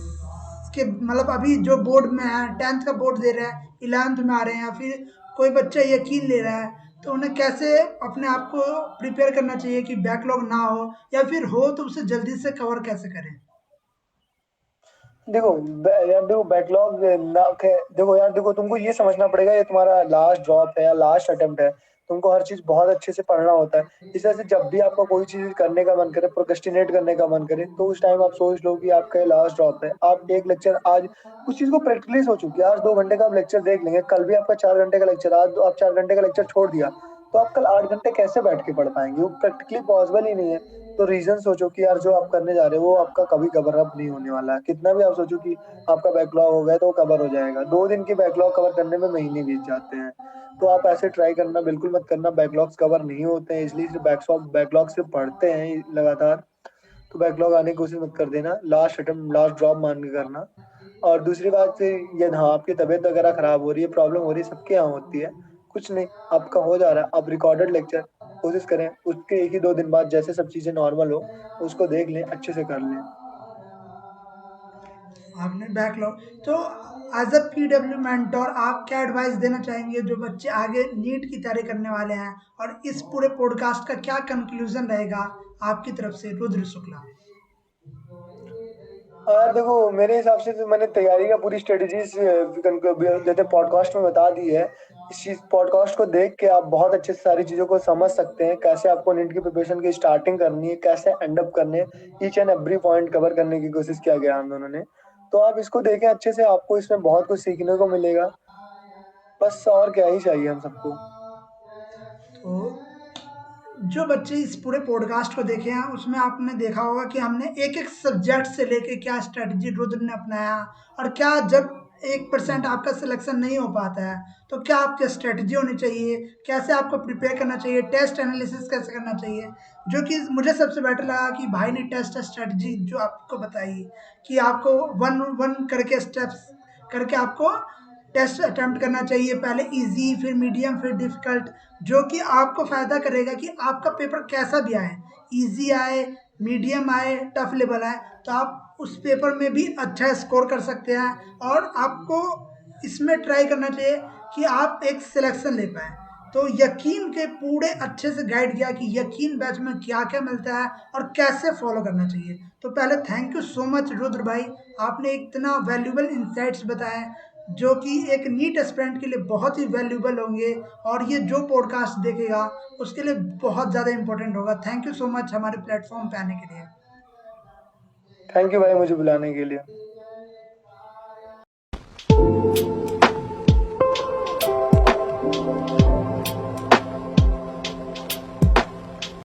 के मतलब अभी जो बोर्ड में है, 10th का बोर्ड दे रहा है, 11th में आ रहे हैं, या फिर कोई बच्चा यकीन ले रहा है, तो उन्हें कैसे अपने आप को प्रिपेयर करना चाहिए कि बैकलॉग ना हो, या फिर हो तो उसे जल्दी से कवर कैसे करें? देखो यार देखो बैकलॉग ना देखो यार देखो तुमको ये समझना पड़ेगा ये तुम्हारा लास्ट ड्रॉप है या लास्ट अटेम्प्ट है। तुमको हर चीज बहुत अच्छे से पढ़ना होता है। इस वजह से जब भी आपका कोई चीज करने का मन करे, प्रोक्रेस्टिनेट करने का मन करे, तो उस टाइम आप सोच लो कि आपका ये लास्ट ड्रॉप है। आप एक लेक्चर आज कुछ चीज को प्रैक्टिकली सोचो कि आज 2 घंटे का आप लेक्चर देख लेंगे, कल भी आपका 4 घंटे का लेक्चर, आज आप 4 घंटे का लेक्चर छोड़ दिया तो आप कल 8 घंटे कैसे बैठ के पढ़ पाएंगे? वो प्रैक्टिकली पॉसिबल ही नहीं है। तो रीजन सोचो कि यार जो आप करने जा रहे हो वो आपका कभी कवर अप नहीं होने वाला है। कितना भी आप सोचो कि आपका बैकलॉग हो गया तो वो कवर हो जाएगा, 2 दिन की बैकलॉग कवर करने में महीने बीत जाते हैं। तो आप ऐसे ट्राई करना बिल्कुल मत करना, बैकलॉग्स कवर नहीं होते हैं इसलिए सिर्फ बैकलॉग से पढ़ते हैं लगातार। तो बैकलॉग आने की कोशिश मत कर देना, लास्ट अटेम्प्ट लास्ट ड्रॉप मान के करना। और दूसरी बात से ये, हाँ आपकी तबीयत वगैरह खराब हो रही है, प्रॉब्लम हो रही है, सबके यहाँ होती है, कुछ नहीं आपका हो जा रहा है। आप रिकॉर्डेड लेक्चर कोशिश करें उसके 1 ही 2 दिन बाद जैसे सब चीज़ें नॉर्मल हो उसको देख लें, अच्छे से कर लें। आपने बैकलॉग तो एज अ पीडब्ल्यू मेंटोर आप क्या एडवाइस देना चाहेंगे जो बच्चे आगे नीट की तैयारी करने वाले हैं, और इस पूरे पॉडकास्ट का क्या कंक्लूजन रहेगा आपकी तरफ से, रुद्र शुक्ला? यार देखो मेरे हिसाब से तो मैंने तैयारी का पूरी स्ट्रेटेजीज जैसे पॉडकास्ट में बता दी है। इस चीज पॉडकास्ट को देख के आप बहुत अच्छे से सारी चीज़ों को समझ सकते हैं, कैसे आपको नीट की प्रिपरेशन की स्टार्टिंग करनी है, कैसे एंड अप करने, each and every point cover करने की कोशिश किया गया हम दोनों ने। तो आप इसको देखें अच्छे से, आपको इसमें बहुत कुछ सीखने को मिलेगा। बस और क्या ही चाहिए हम सबको। तो जो बच्चे इस पूरे पॉडकास्ट को देखे हैं उसमें आपने देखा होगा कि हमने एक एक सब्जेक्ट से लेके क्या स्ट्रेटजी रुद्र ने अपनाया, और क्या जब 1% आपका सिलेक्शन नहीं हो पाता है तो क्या आपकी स्ट्रेटजी होनी चाहिए, कैसे आपको प्रिपेयर करना चाहिए, टेस्ट एनालिसिस कैसे करना चाहिए। जो कि मुझे सबसे बेटर लगा कि भाई ने टेस्ट स्ट्रेटजी जो आपको बताई, कि आपको वन वन करके स्टेप्स करके आपको टेस्ट अटेम्प्ट करना चाहिए, पहले इजी फिर मीडियम फिर डिफिकल्ट, जो कि आपको फ़ायदा करेगा कि आपका पेपर कैसा भी आए, इजी आए, मीडियम आए, टफ लेवल आए, तो आप उस पेपर में भी अच्छा स्कोर कर सकते हैं। और आपको इसमें ट्राई करना चाहिए कि आप एक सिलेक्शन ले पाएँ। तो यकीन के पूरे अच्छे से गाइड किया कि यकीन बैच में क्या-क्या मिलता है और कैसे फॉलो करना चाहिए। तो पहले thank you so much Rudra भाई, आपने इतना वैल्यूएबल इनसाइट्स बताए जो कि एक नीट एस्पिरेंट के लिए बहुत ही वैल्यूएबल होंगे, और ये जो पॉडकास्ट देखेगा उसके लिए बहुत ज़्यादा इम्पोर्टेंट होगा। थैंक यू सो मच हमारे प्लेटफ़ॉर्म पे आने के लिए। थैंक यू भाई मुझे बुलाने के लिए।